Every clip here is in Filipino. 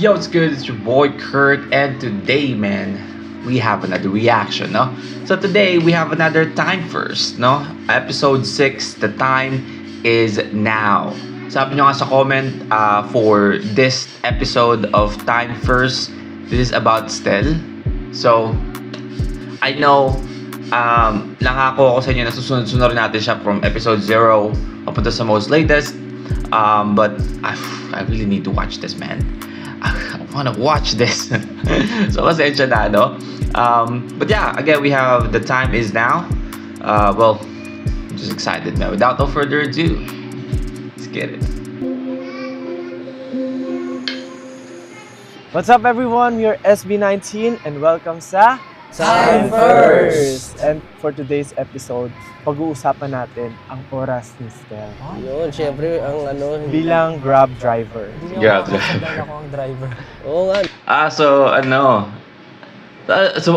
Yo, it's good. It's your boy Kurt, and today, man, we have another reaction, no? So today we have another time first, no? Episode 6. The time is now. Sabi nyo nga sa comment for this episode of Time First, this is about Stel. So, I know, nangako ako sa inyo na susunod natin siya from episode 0 papunta sa most latest. But I really need to watch this, man. I wanna watch this. So, pasensya na, no? But yeah, again, we have the time is now. Well, I'm just excited, man. Without no further ado, let's get it. What's up everyone? We're SB19 and welcome sa Time First! And for today's episode, pag-uusapan natin ang oras ni Stel. Yun, syempre, ang Bilang Grab driver. Grab driver. Ako ang driver. Oo nga. So,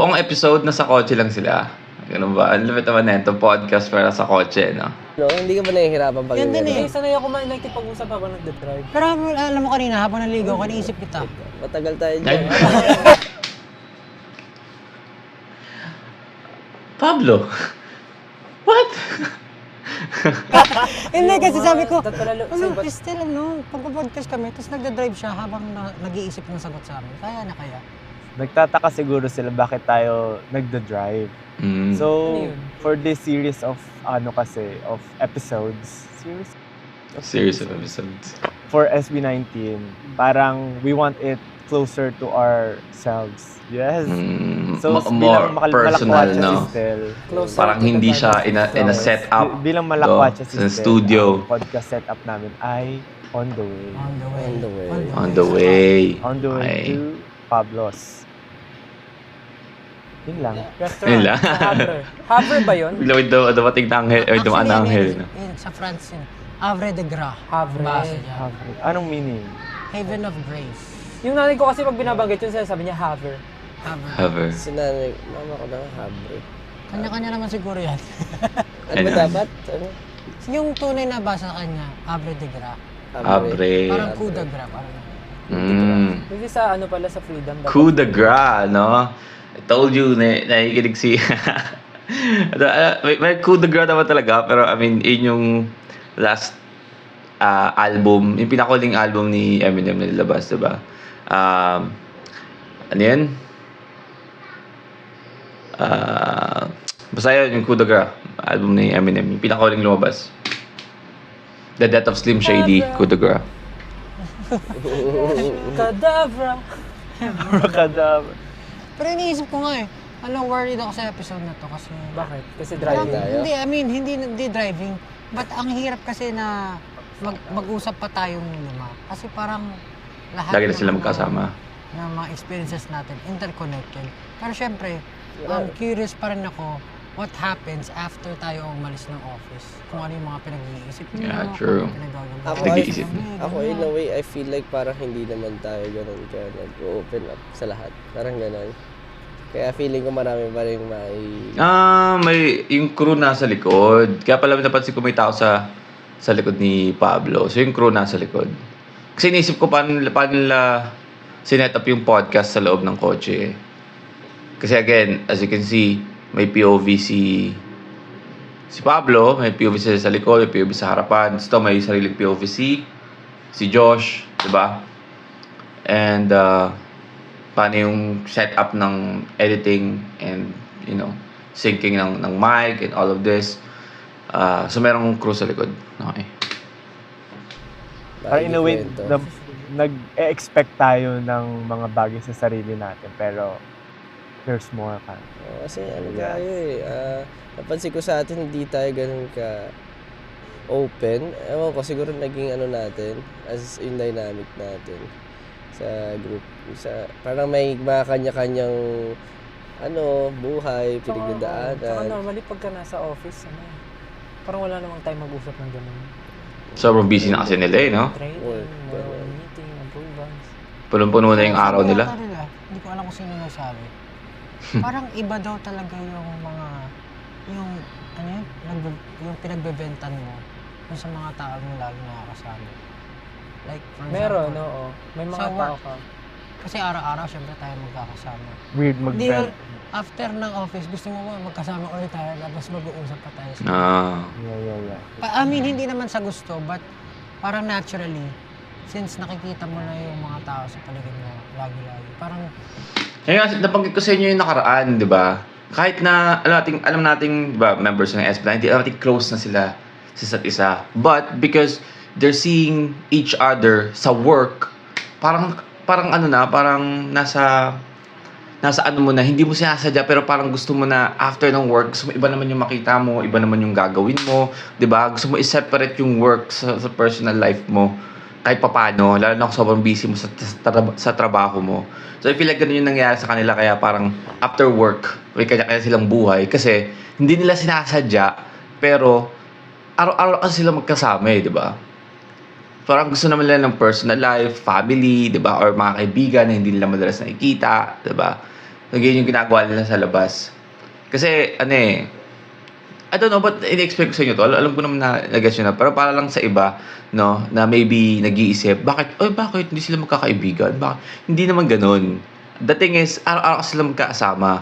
ang episode, nasa kotse lang sila. Ganun ba? Ang lapit naman na ito, podcast para sa kotse, no? No, hindi ka ba nahihirapan pag Yan din eh. Sanay ako man nakikipag-usap habang nagde-drive. Pero alam mo kanina, habang naligaw ka, naisip kita. Matagal tayo dyan. Pablo? What? Hindi kasi sabi ko, Ano, Still pagpa-podcast kami, tapos nagda-drive siya habang nag-iisip ng sagot sa amin. Kaya na kaya. Nagtataka siguro sila bakit tayo nagda-drive. So, Ano yun? for this series of episodes, Series of episodes. for SB19, parang we want it closer to ourselves. Yes. So, More personal, malakwatsa no? si Stel. Parang hindi siya in a setup. Bilang malakwatsa si sa Stel, studio. ang podcast setup namin ay on the way. On the way. On the way. On the way. On the way Okay. to Pablo's. Yun lang. Yun lang. Havre ba yun? Bigla may dumating na anghel, or dumaan na anghel, no? Yun, sa France yun. Havre de Grace. Havre. Base niya. Anong meaning? Haven of Grace. Yung nanay ko kasi pag binabanggit yun, sabi niya Haver. Havre. Hover. Sinanay, mama ko na Havre. Kanya-kanya naman siguro yan. Ano ba dapat? Ano? Yung tunay na basa sa kanya, Havre de Grace. Abre. Parang coup de grace. Parang Kasi sa ano pala sa Freedom. Coup de grace, no? I told you, nakikinig si... may coup de grace naman talaga, pero I mean, yun yung last album, yung pinakaling album ni Eminem na nilabas, diba? Ano yun? Basta yun, yung coup de grace, album ni Eminem, yung pinakaling lumabas. The Death of Slim Shady, coup de grace. Kadabra. Kadabra. Pero iniisip ko nga eh, worried ako sa episode na to kasi... Bakit? Kasi Parang, driving. tayo? hindi, I mean, hindi driving. But ang hirap kasi na mag-usap pa tayong lima. Kasi parang lahat Lagi na ng sila mga- magkasama. ng mga experiences natin, interconnected. Pero syempre, curious pa rin ako what happens after tayo umalis ng office. Kung ano yung mga pinag-iisip nyo. Yeah, true. Kung ano pinagagawa. Ako, Nag-iisip. Ako in a way, I feel like parang hindi naman tayo ganun ka nag-open up sa lahat. Parang ganun. Kaya feeling ko marami pa rin May yung crew nasa likod. Kaya pala napansin ko may tao sa likod ni Pablo. So yung crew nasa likod. Kasi inisip ko paano nila sinet up yung podcast sa loob ng kotse. Kasi again, as you can see, may POV si Pablo, may POV sa likod, may POV sa harapan. Ito may sariling POV si Josh, 'di ba? And paano yung setup ng editing and syncing ng mic and all of this. So merong crew sa likod. Okay. Parang in a way, nag-expect tayo ng mga bagay sa sarili natin, pero there's more pa. Kasi tayo napansin ko sa atin, hindi tayo ganun ka open. Ewan ko, siguro naging natin, as in dynamic natin sa group. Parang may mga kanya-kanyang buhay, Tsaka pinagdadaanan. normally pagka nasa office, parang wala namang time mag-usap ng ganun. Sobrang busy na kasi nila no? Training, Work, meeting, approvals. Punong-puno na yung araw Sabi nila. ata hindi ko alam kung sino nagsabi. Parang iba daw talaga yung mga, yung pinagbebentan mo dun sa mga tao mo lagi nakakasama. Like, for Meron, example, oo. May mga sa tao work. ka. Kasi araw-araw, syempre tayo magkakasama. Weird Hindi, mag-vent. after ng office, gusto mo ba magkasama ulit tayo, tapos mag-uusap pa tayo. Yeah. I mean, hindi naman sa gusto, but parang naturally, since nakikita mo na yung mga tao sa paligid mo, lagi-lagi. Parang, Ngayon, nabanggit ko sa inyo yung nakaraan, di ba? Kahit na, alam nating, di ba, members ng SB, hindi alam natin close na sila sa isa't isa. But, because they're seeing each other sa work, parang nasa ano mo na, hindi mo sinasadya, pero parang gusto mo na after ng work, gusto mo iba naman yung makita mo, iba naman yung gagawin mo, di ba? Gusto mo i-separate yung work sa personal life mo, kahit papano, lalo na kung sobrang busy mo sa trabaho mo. So I feel like ganun yung nangyayari sa kanila, kaya parang after work, may kanya-kanya silang buhay, kasi hindi nila sinasadya, pero araw-araw kasi sila magkasama di ba? Parang gusto naman nila ng personal life, family, di ba? Or mga kaibigan na hindi nila madalas nakikita, di ba? So, ganyan yung ginagawa nila sa labas. Kasi, I don't know, but in-expect ko sa inyo to. Alam ko naman na nag-gets nyo na. Pero para lang sa iba, no, na maybe nag-iisip, bakit hindi sila magkakaibigan? Bakit? Hindi naman ganun. The thing is, araw-araw sila magkasama.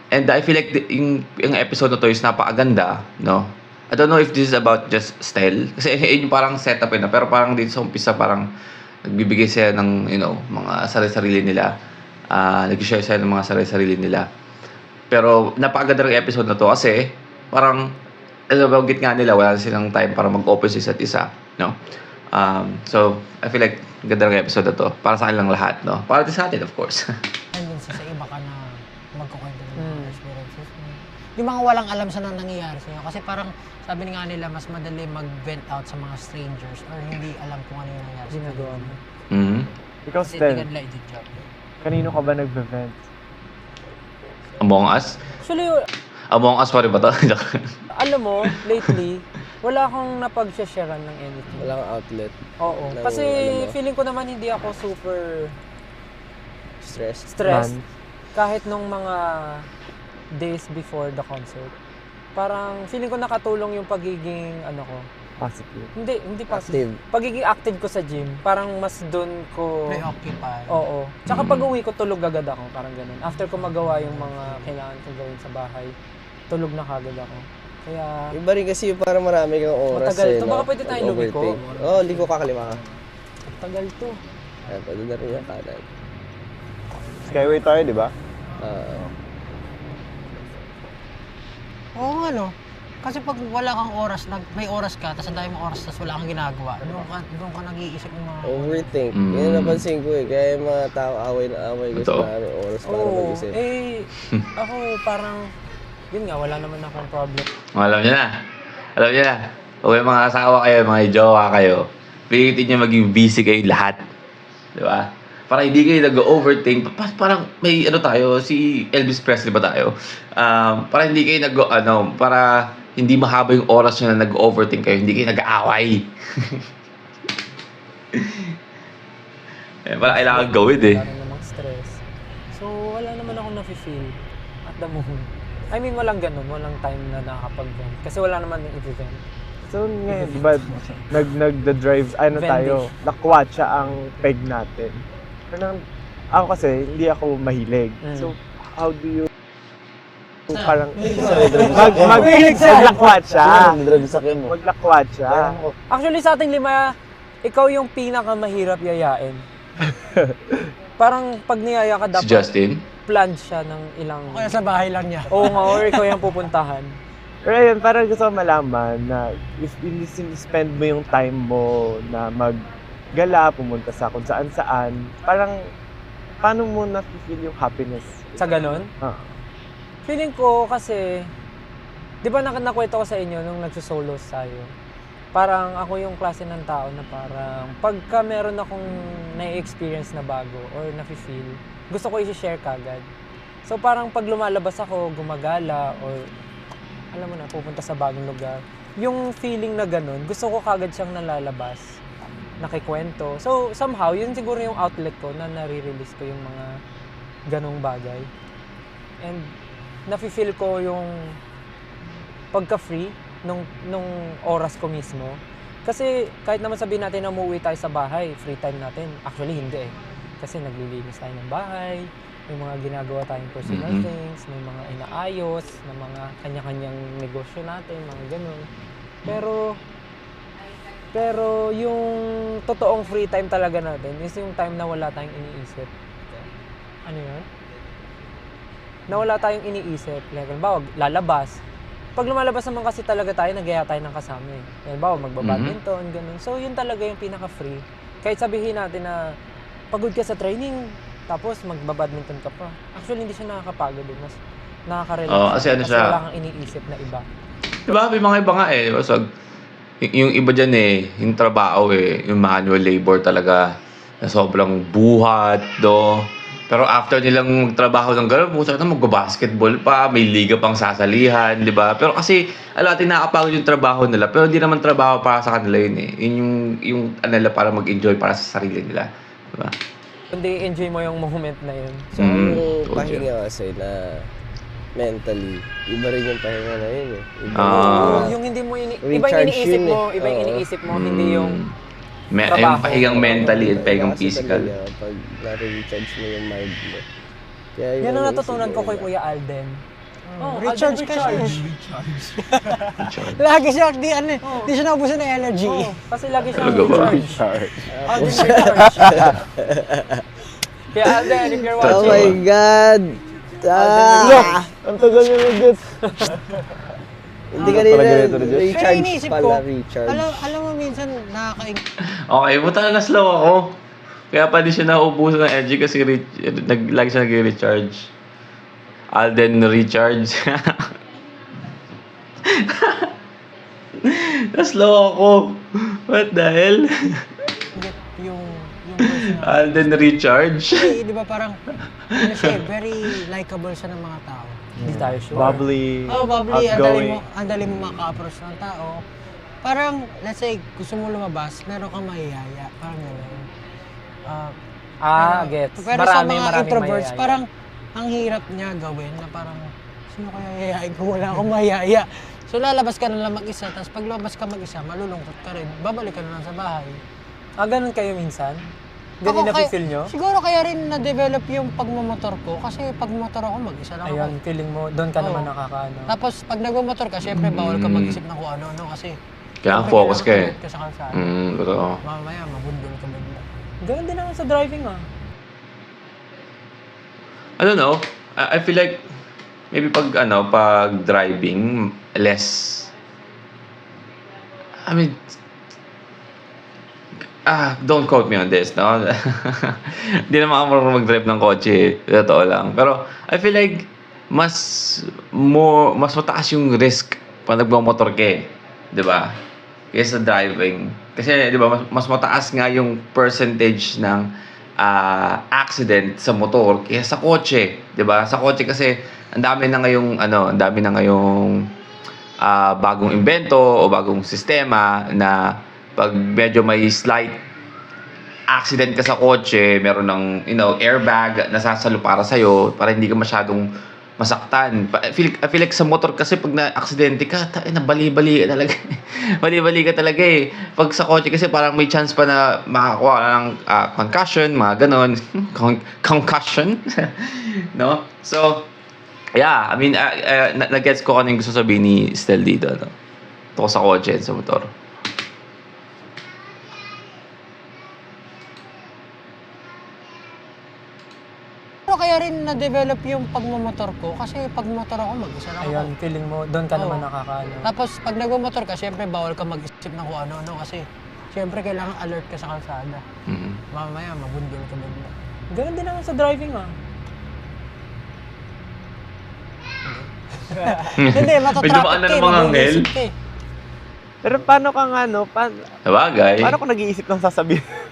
And I feel like yung episode na to is napakaganda, no? I don't know if this is about just style. Kasi yun yung parang setup na. Pero parang dito sa umpisa, parang nagbibigay sila ng, mga sarili-sarili nila. Nag-share sila ng mga sarili-sarili nila. Pero napakaganda ng episode na to kasi parang, git nga nila, wala silang time para mag-open sa isa't isa. No? So, I feel like ganda ng episode na to. Para sa kanilang lahat. No? Para sa atin, of course. tendency sa iba ka na magkukwento ng mga experiences mo. Yung mga walang alam sa nangyayari sa'yo. Kasi parang, sabi nga nila, mas madali mag-vent out sa mga strangers or hindi alam kung ano yung nangyayari sa Ginagawa mo. Mm-hmm. Ikaw, Kasi Stel, hindi ka nila i-job. kanino ka ba nagbe-vent? Among Us? Actually, Among Us pa rin ba to? alam mo, lately, wala akong napag-sharean ng anything. Walang outlet. Oo. Ng Kasi ano mo. feeling ko naman hindi ako super Stressed. stressed. Man. Kahit nung mga days before the concert. Parang feeling ko nakatulong yung pagiging Positive. hindi Active. pagiging active ko sa gym. Parang mas doon ko Preoccupied. Oo. Tsaka pag uwi ko tulog agad ako, parang ganun. After ko magawa yung mga kailangan kong gawin sa bahay, tulog na kagad ako. Kaya Iba rin kasi yung parang marami kang oras Matagal to. no? Baka pwede tayong lumiko. Oo, liko ka kalima ka. tagal to. Ay, pwede na rin yung kanan. Skyway tayo, di ba? Oo nga no. Kasi pag wala kang oras, may oras ka, tapos ang dami mong oras, tapos wala kang ginagawa, doon ka nag-iisip ng mga... Overthink. Mm. Yan napansin ko Kaya yung mga tao away na away gusto Totoo. na oras para Oo. mag-isip. Ako parang, yun nga, wala naman akong problem. Alam niyo na. Kung may mga asawa kayo, mga jowa kayo, pilitin niyo maging busy kayo lahat. Di ba? Para hindi kayo nag-overthink. Parang may tayo, si Elvis Presley ba tayo? Para hindi kayo para hindi mahaba yung oras nyo na nag-overthink kayo, hindi kayo nag-aaway. Parang kailangan gawin Wala rin namang stress. So, wala naman akong nafe-feel at the moment. I mean, walang ganun. Walang time na nakakapag-vent. Kasi wala naman yung i-vent. So ngayon, di ba, nag-drive, tayo, nakwatsa ang peg natin. Ako kasi, hindi ako mahilig. So, how do you, parang, maglakwatsa. Maglakwatsa. Actually, sa ating lima, ikaw yung pinakamahirap yayain. Parang pag niyaya ka, Si dapat Justin? planned siya ng ilang... Kaya sa bahay lang niya. Oo nga, or ikaw yung pupuntahan. Pero ayun, parang gusto ko malaman na if spend mo yung time mo na maggala, pumunta sa kung saan-saan, parang paano mo na-feel yung happiness? Sa ganun? Feeling ko kasi, di ba nakwento ko sa inyo nung nagsusolos tayo? Parang ako yung klase ng tao na parang pagka meron akong na-experience na bago or na-feel, gusto ko i-share kagad. So parang pag lumalabas ako, gumagala or alam mo na, pupunta sa bagong lugar. Yung feeling na ganun, gusto ko kagad siyang nalalabas, nakikwento. So somehow, yun siguro yung outlet ko na nare-release ko yung mga ganong bagay. And nafe-feel ko yung pagka-free nung oras ko mismo. Kasi kahit naman sabihin natin na umuwi tayo sa bahay, free time natin. Actually, hindi eh. Kasi naglilinis tayo ng bahay, may mga ginagawa tayong personal Mhm. things, may mga inaayos, na mga kanya-kanyang negosyo natin, mga ganun. Pero yung totoong free time talaga natin is yung time na wala tayong iniisip. Ano yun? Na wala tayong iniisip. Like, halimbawa, lalabas. Pag lumalabas naman kasi talaga tayo, nag-aya tayo ng kasama eh. Halimbawa, magbabadminton, ganun. So, yun talaga yung pinaka-free. Kahit sabihin natin na pagod ka sa training, tapos magbabadminton ka pa. Actually, hindi siya nakakapagod eh. Mas nakaka-relax. Oo, kasi ano siya- wala kang iniisip na iba. Diba? May mga iba nga eh. So, yung iba dyan eh, yung trabaho eh, yung manual labor talaga na sobrang buhat, do. Pero after nilang magtrabaho ng gano'n, puso na magbabasketball pa, may liga pang sasalihan, di ba? Pero kasi, natin nakakapagod yung trabaho nila, pero hindi naman trabaho para sa kanila yun eh. Yun yung ano nila para mag-enjoy para sa sarili nila. Di ba? Kundi enjoy mo yung moment na yun. So, Mm, yung tulad pahinga kasi na mentally, iba rin yung pahinga na yun eh. Iba Ah. Yung hindi mo iba yung Recharge iniisip yun eh. mo, iba yung Oo. iniisip mo, hindi yung Yung trabaho. pahingang mentally at pahingang Kasi physical. talaga, pag na-recharge mo yung mind mo. Kaya yun yan ang ang natutunan ko naisip kay Kuya Alden. Oh, recharge Alden, kasi. Recharge. Lagi siya, di siya naubusan ng energy. Oo, kasi lagi siyang Talaga ba? recharge. Alden recharge. Kaya Alden, if you're Oh watching, my God! Ah! Ang tagal niya nag-gets. Hindi ka Pala nila ganito na dyan. Pero recharge iniisip pala, ko, recharge. alam mo minsan Okay, buta na slow ako. Kaya pa di siya nauubusan ng energy kasi lagi siya nag-recharge. Alden recharge. Na-slow ako. What the hell? yung personal. Alden recharge. Kasi, di ba parang, ano siya, very likable siya ng mga tao. hindi tayo sure. Bubbly, Bubbly, outgoing. ang dali mo maka-approach ng tao. Parang, let's say, gusto mo lumabas, meron kang mahihaya. Parang gano'n. Gets. Pero sa mga Maraming introverts, mayayaya. parang, ang hirap niya gawin na parang, sino kaya yayain ko? Wala akong mahihaya. So, lalabas ka na lang mag-isa, tapos pag lumabas ka mag-isa, malulungkot ka rin. Babalik ka na lang sa bahay. Ganun kayo minsan? Ganun Ako na feel nyo? Siguro kaya rin na-develop yung pagmamotor ko kasi pagmotor ako mag-isa lang Ayun, ako. feeling mo, doon ka Oo. naman nakakaano. Tapos pag nagmamotor ka, syempre bawal ka mag-isip ng kung ano-ano kasi Kaya syempre, focus ka eh. kailangan alert ka sa kalsada. Totoo. Mamaya, mabundol ka bigla. Ganun din naman sa driving I don't know. I feel like maybe pag driving less I mean don't quote me on this, no? Hindi naman ako marunong mag-drive ng kotse, totoo lang. Pero I feel like mas mataas yung risk pag nagmamotor ka eh, 'di ba? Kaysa driving. Kasi 'di ba mas mataas nga yung percentage ng accident sa motor kaysa sa kotse, 'di ba? Sa kotse kasi ang dami na ngayong bagong imbento o bagong sistema na pag medyo may slight accident ka sa kotse, meron ng airbag na sasalo para sa'yo para hindi ka masyadong masaktan. I feel like sa motor kasi pag na-aksidente ka, bali-bali ka talaga. Bali-bali ka talaga eh. Pag sa kotse kasi parang may chance pa na makakuha ka ng concussion, mga ganon. Concussion? No? So, yeah, I mean, nag-gets ko ano yung gusto sabihin ni Stel dito. No? Ito ko sa kotse, sa motor. Pero kaya rin na-develop yung pagmamotor ko kasi pagmotor ako mag-isa lang ako. Ayun, feeling mo, doon ka Oo. naman nakakaano. Tapos pag nagmamotor ka, syempre bawal ka mag-isip ng kung ano-ano kasi syempre kailangan alert ka sa kalsada. Mm. Mamaya, mabundol ka bigla. Ganun din naman sa driving Hindi, Medyo matatraffic maano ka eh, ng mga anghel. mabubuisit ka eh. Pero paano ka nga, Sabagay. paano kung nag-iisip ng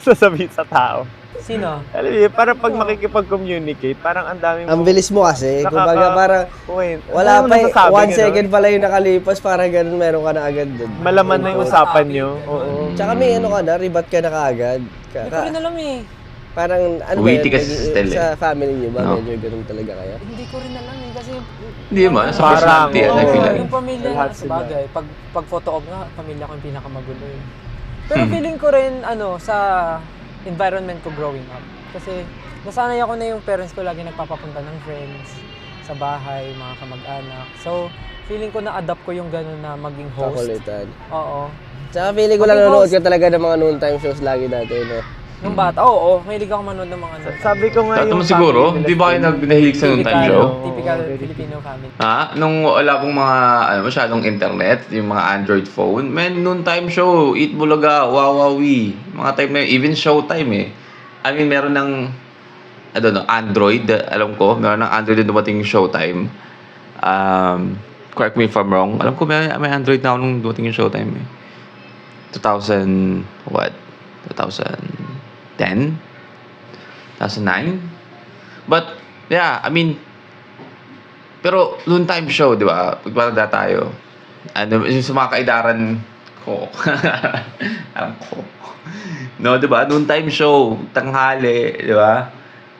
sasabihin sa tao? Sino? Alam mo, parang pag makikipag-communicate, parang ang daming Ang bilis mo kasi. Kumbaga parang point. wala Ano pa yung nasasabi, 1 ganun? second pala yung nakalipas, parang ganun meron ka na agad doon. Malaman na yung usapan nyo. Oo. Tsaka may ano ka na, ribat ka na kaagad. Hindi ko rin alam eh. Parang ano Witty ba kasi yun, si Stel eh. sa family niyo ba, No. medyo ganun talaga kayo? Hindi ko rin alam eh kasi Hindi man, sa Parang, personality yan, I oo. feel like. yung pamilya Lahat sa sila. bagay, pag photo op nga, pamilya ko yung pinakamagulo eh. Pero feeling ko rin sa environment ko growing up, Kasi nasanay ako na yung parents ko lagi nagpapapunta ng friends sa bahay, mga kamag-anak. So, feeling ko na-adapt ko yung gano'n na maging host. Kakulitan. Oo. Tsaka feeling ko lang nanonood ka talaga ng mga noontime shows lagi dati, no? Nung bata, oo, mahilig ako manood ng mga Sabi ko nga Tato mo yung siguro, family hindi ba kayo nahilig sa noontime show? Typical Oo, very Filipino family. Ha? Nung wala pong mga, masyadong internet, yung mga Android phone, man, noontime show, Eat Bulaga, Wawawi, mga time na yun, even Showtime eh. I mean, meron ng, I don't know, Android, alam ko, meron ng Android na dumating yung Showtime. Correct me if I'm wrong. Alam ko may Android na ako nung dumating yung Showtime eh. 2000, what? 2010? 2009? But, yeah, I mean, pero noontime show, di ba? Pagparada tayo. Ano, yung sa mga kaidaran ko. Alam ko. No, di ba? Noontime show, tanghali, di ba?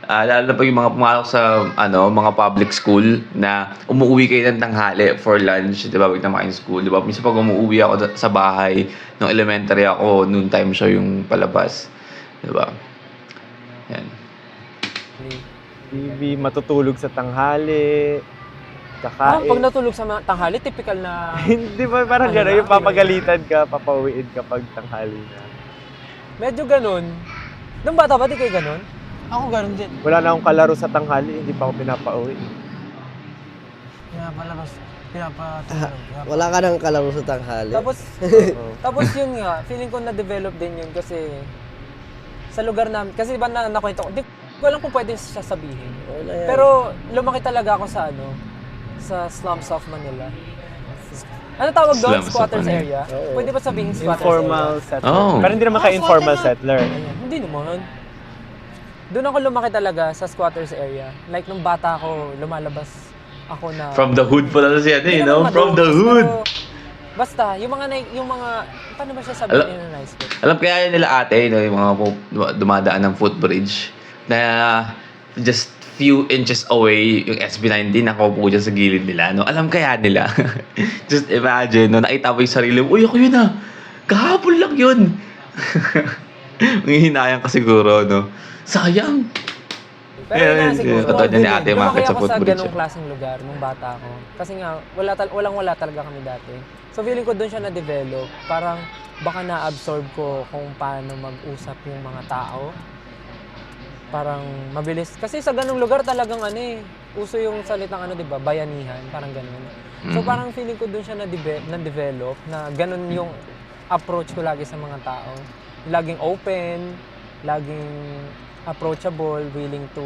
Lalo na pag yung mga pumasok sa mga public school na umuwi kayo ng tanghali for lunch, di ba? Pag naman kayo school, di ba? Minsan pag umuwi ako sa bahay, nung elementary ako, noontime show yung palabas. Di ba? Yan. TV, matutulog sa tanghali, Ah, kakain. pag natulog sa tanghali, typical na... Hindi ba parang Ano gano'n, na, yung papagalitan ka, papauwiin ka pag tanghali na. Medyo ganun. Nung bata ba, di kayo ganun? Ako ganun din. Wala na akong kalaro sa tanghali, hindi pa ako pinapauwi. Pinapalabas, pinapatulog. Wala ka nang kalaro sa tanghali. Tapos, Oo. tapos yun nga, feeling ko na-develop din yun kasi sa lugar namin, kasi ba nakwento ko, di ko alam kung pwede siya sabihin. Wala yan. Pero lumaki talaga ako sa sa slums of Manila. Ano tawag doon? Slums of Squatters Manila. area? Oo. Pwede ba sabihin squatters Informal area? settler. Oh. Pero hindi naman ka informal settler. Ayan, hindi naman. Doon ako lumaki talaga sa squatters area. Like nung bata ako, lumalabas ako na... From the hood pala siya, Hindi you know? naman From the madulas, hood! pero basta, yung mga, paano ba siya sabihin Alam- in a nice way? Alam kaya yun nila ate, yung mga dumadaan ng footbridge, na just few inches away yung SB19 nakaupo dyan sa gilid nila, no? Alam kaya nila. Just imagine, no? Nakita mo yung sarili mo, uy, ako yun ah! Kahapon lang yun! Nangihinayang ka siguro, no? Sayang! Pero yun nga siguro, Katulad na ni ate, lumaki umakit sa ako sa footbridge. ganong klaseng lugar nung bata ako. Kasi nga, walang-wala talaga kami dati. So feeling ko doon siya na-develop. Parang baka na-absorb ko kung paano mag-usap yung mga tao. Parang mabilis. Kasi sa ganong lugar talagang uso yung salitang di ba, bayanihan, parang ganun. So Mhm. parang feeling ko doon siya na-develop, na ganun yung approach ko lagi sa mga tao. Laging open, laging approachable, willing to,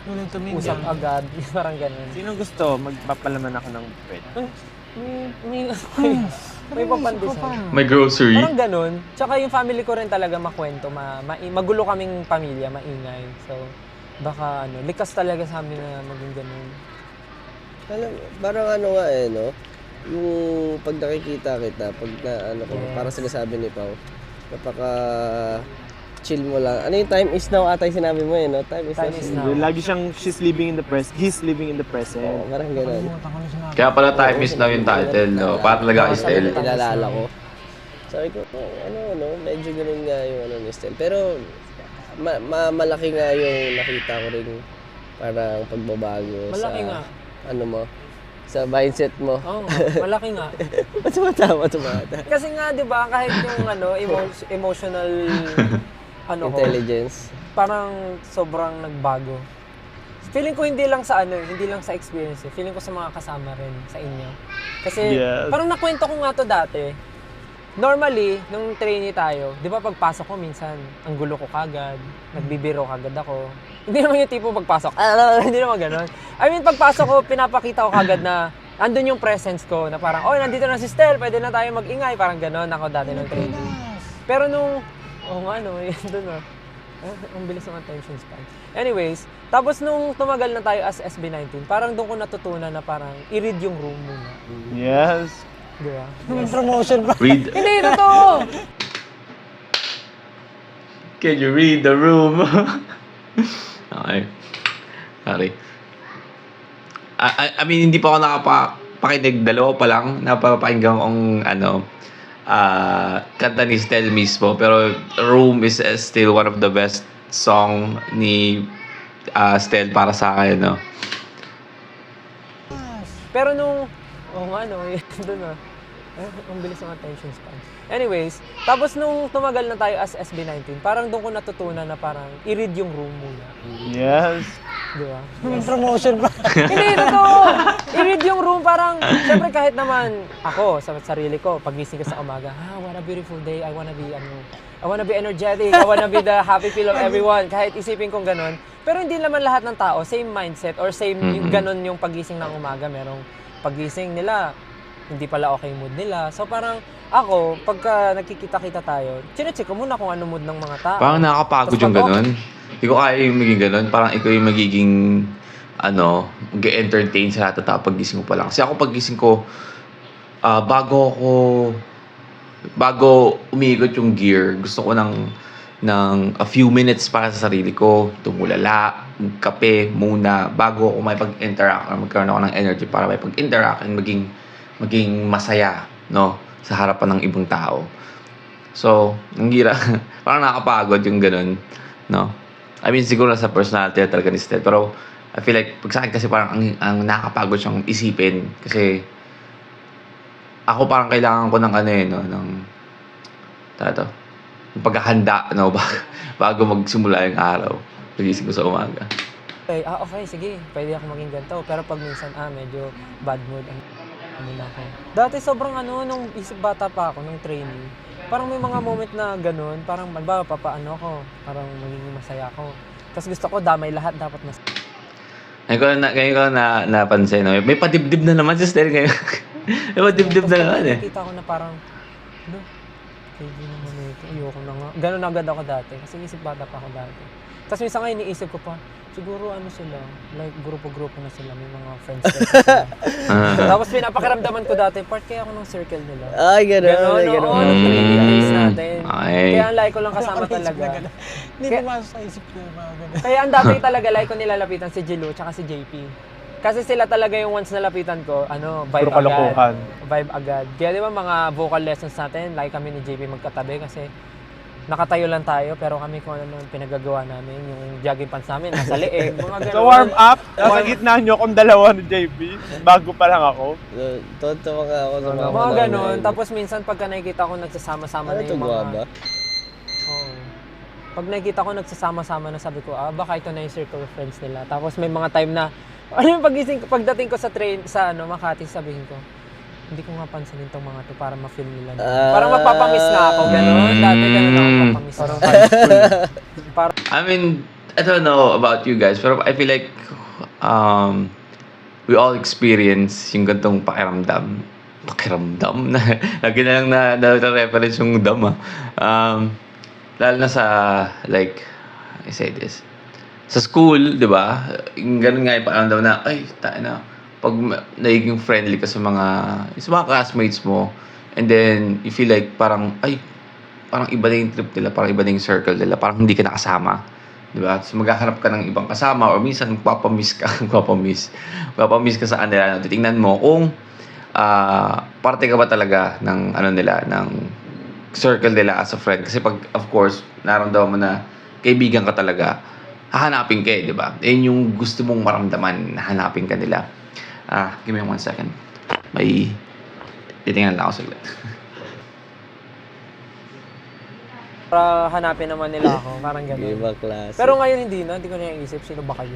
Nung tumingin. usap agad, parang ganun. Sino gusto? Magpapalaman ako ng bread. May papandisan. May grocery. Parang ganun. Tsaka yung family ko rin talaga makwento, magulo kaming pamilya, maingay. So, baka likas talaga sa amin na maging ganun. Alam, parang nga no? Yung pag nakikita kita, pag parang sinasabi ni Pao, napaka chill mo lang. Ano yung time is now ata yung sinabi mo no? Time is now. Lagi siyang, he's living in the present. Oo, parang ganun. Nakalimutan ko na sinabi. Kaya pala time is now yung title, no? Para talaga style. Tinalala ko. Sabi ko, medyo ganun nga yung ni Stel. Pero, malaki nga yung nakita ko rin parang pagbabago Malaki sa, nga. Sa mindset mo. Oo, malaki nga. Ba't tumatawa? Kasi nga, di ba, kahit yung emotional Intelligence. parang sobrang nagbago. Feeling ko hindi lang sa experience, feeling ko sa mga kasama rin sa inyo. Kasi Yes. parang nakwento ko nga to dati. Normally, nung trainee tayo, di ba pagpasok ko minsan, ang gulo ko kagad, nagbibiro kagad ako. Hindi naman yung tipo pagpasok, hindi naman ganun. I mean, pagpasok ko, pinapakita ko kagad na andun yung presence ko, na parang, oh, nandito na si Stel, pwede na tayo mag-ingay, parang ganun ako dati nung trainee. Pero nung, yun dun ang bilis ng attention span. Anyways, tapos nung tumagal na tayo as SB19, parang doon ko natutunan na parang i-read yung room muna. Yes. Di ba? May promotion pa. Read. Hindi, totoo! Can you read the room? Okay. Sorry. I mean, hindi pa ako nakapakinig. Dalawa pa lang. Napapakinggan kong kanta ni Stel mismo. Pero Room is still one of the best song ni Stel para sa akin, no? Pero nung, doon na. Ang bilis ng attention span. Anyways, tapos nung tumagal na tayo as SB19, parang doon ko natutunan na parang i-read yung room muna. Yes. Di ba? May promotion pa. Hindi, totoo! I-read yung room, parang, syempre kahit naman ako, sa sarili ko, pagising ko sa umaga, what a beautiful day, I wanna be energetic, I wanna be the happy feel of everyone, kahit isipin kong ganun. Pero hindi naman lahat ng tao, same mindset, or same yung ganun yung pagising ng umaga, merong pagising nila, hindi pala okay mood nila. So parang ako, pagka nagkikita-kita tayo, chinecheck ko muna kung ano mood ng mga tao. Parang nakakapagod Tapos yung pag ganun. Hindi ko kaya yung maging ganun. Parang ikaw yung magiging, mag-entertain sa lahat ng tao pagising ko pa lang. Kasi ako pagising ko, bago umiikot yung gear, gusto ko ng a few minutes para sa sarili ko, tumulala, magkape muna, bago ako may pag-interact or magkaroon ako ng energy para may pag-interact and maging masaya, no, sa harapan ng ibang tao. So, ang gira, parang nakakapagod yung ganun, no? I mean, siguro sa personality talaga ni Stel, pero I feel like, pag sa akin kasi parang ang nakakapagod siyang isipin, kasi ako parang kailangan ko ng yung paghahanda, no, bago magsimula yung araw, pagising ko sa umaga. Okay, sige, pwede ako maging ganito. Pero pag minsan, medyo bad mood, muna ako. Dati sobrang nung isip bata pa ako, nung training, parang may mga moment na ganun, parang papaano ko, parang magiging masaya ako. Tapos gusto ko damay lahat, dapat mas... Ngayon ko na napansin, no? May padibdib na naman si Stel ngayon. May padibdib na naman eh. Nakita ko na parang, pwede naman ito, ayoko na nga. Ganun agad ako dati, kasi isip bata pa ako dati. Tapos minsan nga iniisip ko pa, siguro sila, like grupo-grupo na sila, may mga friends sila. Tapos pinapakiramdaman ko dati, part kaya ako ng circle nila. Ay, gano'n. Gano'n, oo, nung training days natin. Okay. Kaya ang like ko lang kasama talaga. Hindi pumasok sa isip ko yung mga ganun. Kaya ang dati talaga like ko nilalapitan si Jilu tsaka si JP. Kasi sila talaga yung once nalapitan ko, vibe Puro kalokohan. Vibe agad. Kaya di ba mga vocal lessons natin, like kami ni JP magkatabi kasi nakatayo lang tayo pero kami kung ano pinagagawa namin, yung jogging pants namin, nasa leeg, mga ganun. So warm up, nasa gitna nyo kung dalawa ni JP, bago pa lang ako. Tonto ka ako sa Mga ganun. Tapos minsan pagka nakikita ko nagsasama-sama na yung mga... Oo. Pag nakikita ko nagsasama-sama na, sabi ko, baka ito na yung circle of friends nila. Tapos may mga time na, pagdating ko sa train, sa Makati, sabihin ko, hindi ko nga pansinin itong mga to para ma-feel nila. Parang mapapamiss na ako, gano'n. Dati gano'n ako mapapamiss. Parang I mean, I don't know about you guys, pero I feel like we all experience yung gantong pakiramdam. Pakiramdam? Lagi na lang na-reference yung dam, lalo na sa, like, I say this, sa school, di ba? Yung ganun nga yung pakiramdam na, ay, tayo na, pag nagiging friendly ka sa mga classmates mo, and then you feel like parang iba na yung trip nila, parang iba na yung circle nila, parang hindi ka nakasama, di ba? So maghaharap ka ng ibang kasama, or minsan magpapamiss ka sa kanila. Titingnan mo kung parte ka ba talaga ng ng circle nila as a friend. Kasi pag, of course, naramdaman mo na kaibigan ka talaga, hahanapin ka, di ba? Yan yung gusto mong maramdaman, hahanapin ka nila. Give me 1 second. May titingnan lang ako saglit. para hanapin naman nila ako, parang gano'n. Ibang klase. Pero ngayon hindi ko na iisip, sino ba kayo?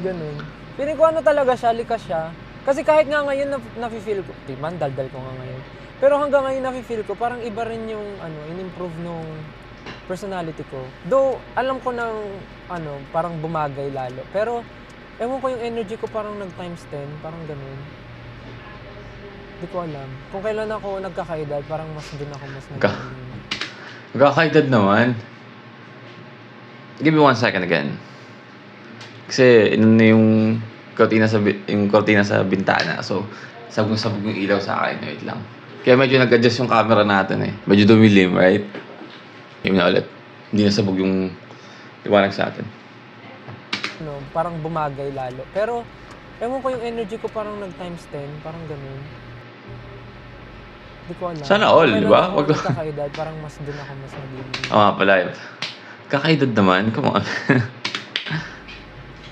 Ganun. Piling ko talaga siya, likas siya. Kasi kahit nga ngayon nafe-feel ko, man, daldal ko nga ngayon. Pero hanggang ngayon nafe-feel ko, parang iba rin yung, in-improve nung personality ko. Though, alam ko ng, parang bumagay lalo. Pero, ewan ko yung energy ko parang nag-times 10, parang ganun. Hindi ko alam. Kung kailan ako nagkakaedad, parang mas doon ako mas Nagkakaedad naman. Give me 1 second again. Kasi, yung kortina sa bintana. So, sabog yung ilaw sa akin. Wait lang. Kaya medyo nag-adjust yung camera natin eh. Medyo dumilim, right? Yung na ulit. Hindi nasabog yung liwanag sa atin. Parang bumagay lalo. Pero, ewan ko yung energy ko parang nag-times 10, parang ganun. Hindi ko alam. Sana all, di ba? Kung kailan ako nagkakaedad, parang mas doon ako mas naging... Oo nga pala. Kakaedad naman, come on.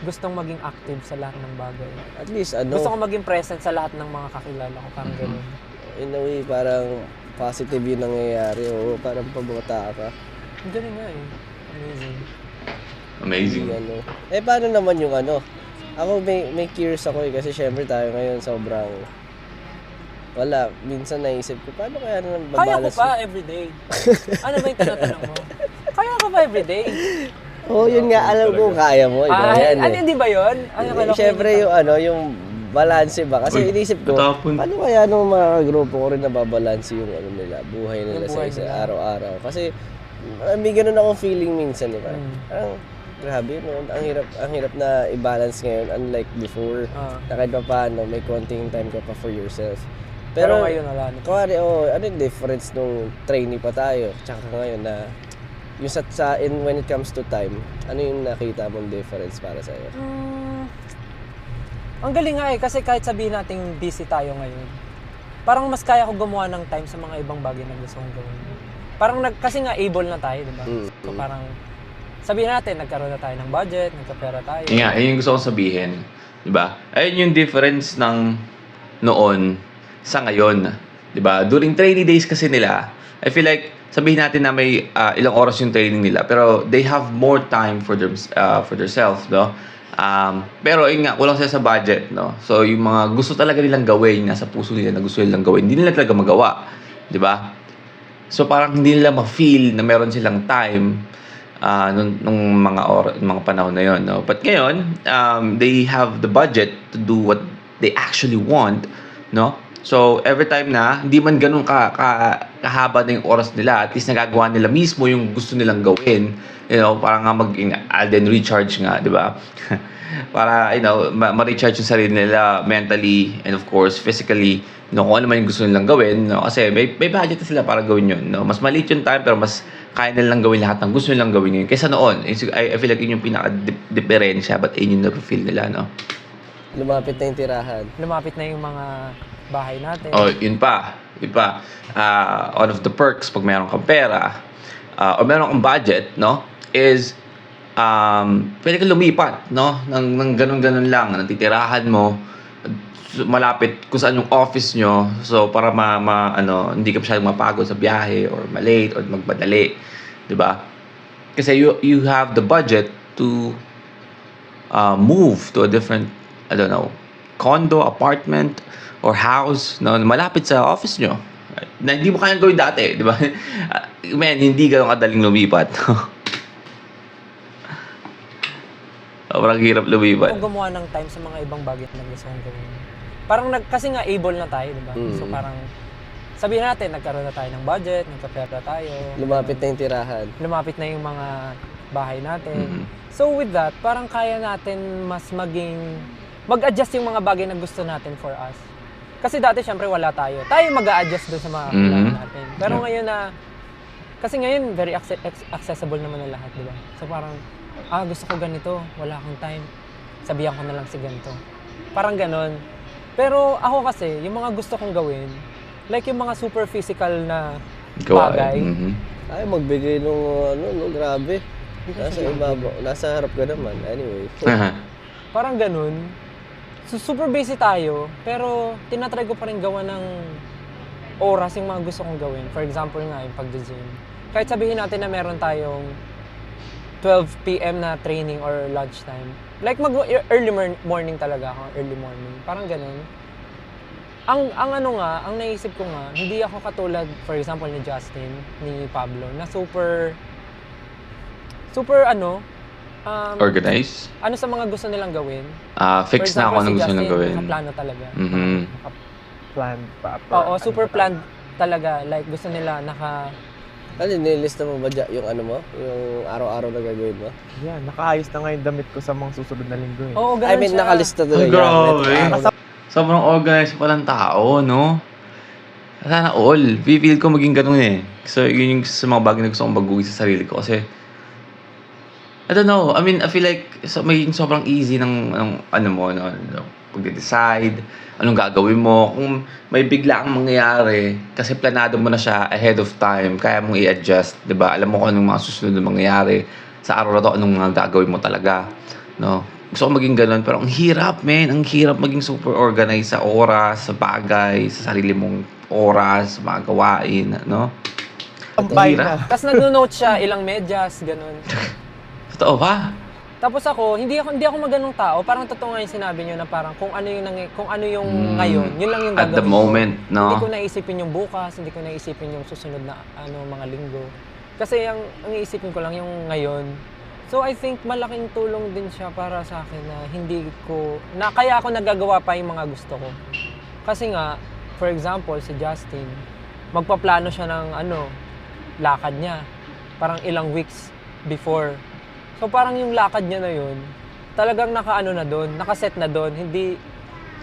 Gustong maging active sa lahat ng bagay. At least, Gusto ko maging present sa lahat ng mga kakilala ko. Parang ganun. in a way, parang positive yung nangyayari. Oo, parang pabata ka. Ang galing nga eh. Amazing. Amazing. Paano naman yung Ako may curious ako kasi syempre tayo ngayon sobrang wala. Minsan naisip ko, paano kaya naman Kaya ko babalas? pa everyday. Ano ba yung tinatanong mo? Kaya ko pa everyday? Yun nga, alam ko kaya mo. Iba yan eh. Hindi ba yun? Syempre yung balance ba? Kasi Uy, inisip ko, natapon. paano kaya nung mga grupo ko rin nababalanse yung nila, buhay nila Yung sa buhay isa, nila. araw-araw. Kasi may ganun akong feeling minsan, di ba? Parang, grabe, no? Ang hirap na i-balance ngayon, unlike before. Na kahit pa paano, may konting time ka pa for yourself. Pero ngayon wala na. Kuwari, ano yung difference nung trainee pa tayo, tsaka ngayon na, yung when it comes to time, ano yung nakita mong difference para sa'yo? Ang galing nga eh, kasi kahit sabihin natin busy tayo ngayon, parang mas kaya ko gumawa ng time sa mga ibang bagay na gusto kong gawin. Parang kasi nga able na tayo, di ba? So parang, sabihin natin, nagkaroon na tayo ng budget, nagkapera tayo. Yun nga, yun yung gusto kong sabihin. Diba? Ayun yung difference ng noon sa ngayon. Diba? During training days kasi nila, I feel like, sabihin natin na may ilang oras yung training nila, pero they have more time for themselves, no? Pero yun nga, kulang sila sa budget, no? So, yung mga gusto talaga nilang gawin, nasa puso nila na gusto nilang gawin, hindi nila talaga magawa. Diba? So, parang hindi nila ma-feel na meron silang time nung mga panahon na yon, no? But ngayon, they have the budget to do what they actually want, no? So, every time na, hindi man ganun kahaba na yung oras nila, at least nagagawa nila mismo yung gusto nilang gawin. You know, para nga Alden recharge nga, di ba? Para, ma-recharge yung sarili nila mentally and of course, physically, kung ano man yung gusto nilang gawin, no? Kasi may budget na sila para gawin yun, no? Mas maliit yung time, pero mas kaya nilang gawin lahat ng gusto nilang gawin yun. Kaysa noon, I feel like yun yung pinaka-diferensya, but yun yung na-feel nila, no? Lumapit na yung tirahan. Lumapit na yung mga bahay natin. Oh, yun pa. One of the perks pag meron kang pera, o meron kang budget, no, is pwede kang lumipat, no, ng ganun-ganun lang, natitirahan mo, malapit kung saan yung office nyo, so para hindi ka masyadong mapagod sa biyahe or malate or magmadali, di ba? Kasi you have the budget to move to a different, I don't know, condo, apartment, or house, no, malapit sa office nyo. Na hindi mo kayang gawin dati, di ba? Man, hindi ganun kadaling lumipat. Sobrang hirap lumipat. Kung gumawa ng time sa mga ibang bagay na gusto kong gawin. Parang kasi nga able na tayo, di ba? So parang, sabihin natin, nagkaroon na tayo ng budget, nagkapera tayo. Lumapit na yung tirahan. Lumapit na yung mga bahay natin. So with that, parang kaya natin mas mag-adjust yung mga bagay na gusto natin for us. Kasi dati, syempre, wala tayo. Tayo mag-a-adjust doon sa mga kailangan natin. Pero ngayon kasi ngayon, very accessible naman na lahat, di ba? So parang, gusto ko ganito, wala akong time, sabihan ko na lang si ganito. Parang ganon. Pero ako kasi, yung mga gusto kong gawin, like yung mga super physical na bagay. Ay, magbigay nung grabe. Nasa ibabaw, nasa harap ka naman. Anyway. Parang ganun. So, super busy tayo, pero tinatry ko pa rin gawa ng oras yung mga gusto kong gawin. For example nga, yung pag-gym. Kahit sabihin natin na meron tayong 12 p.m. na training or lunchtime. Like early morning talaga ako, early morning. Parang ganun. Ang naisip ko nga, hindi ako katulad, for example, ni Justin, ni Pablo, na super Organize? ano sa mga gusto nilang gawin. Fix na ako ng gusto nilang gawin. Nakaplano talaga. Plan pa. Oo, super planned talaga. Like, gusto nila Nilista mo ba yung yung araw-araw na gagawin mo? Yeah, nakaayos na nga yung damit ko sa mga susunod na linggo eh. Oo, ganun siya. Nakalista talaga. Grabe. Sobrang organized palang tao, no? Sana all. Feel ko maging ganun eh. So, yun yung sa mga bagay na gusto kong baguhin sa sarili ko. Kasi, I don't know. I mean, I feel like magiging sobrang easy ng pag-decide, anong gagawin mo. Kung may bigla kang mangyayari, kasi planado mo na siya ahead of time, kaya mong i-adjust, di ba? Alam mo kung anong mga susunod na mangyayari. sa araw na to, anong mga gagawin mo talaga, no? Gusto ko maging ganun, pero ang hirap, man. Ang hirap maging super organized sa oras, sa bagay, sa sarili mong oras, mga gawain, no? Tampay Hirap. na. Tapos nagno-note siya, ilang medyas, ganun. Totoo ba? Tapos ako, hindi ako maganong tao. Parang totoo nga yung sinabi niyo na parang kung ano yung ngayon, yun lang yung At gagawin the ko. moment, Hindi ko no? naisipin yung bukas, hindi ko naisipin yung susunod na mga linggo. Kasi ang iisipin ko lang yung ngayon. So I think malaking tulong din siya para sa akin na kaya ako nagagawa pa yung mga gusto ko. Kasi nga, for example, si Justin, magpaplano siya ng lakad niya. Parang ilang weeks before. So parang yung lakad niya na yun, talagang nakaset na doon, hindi,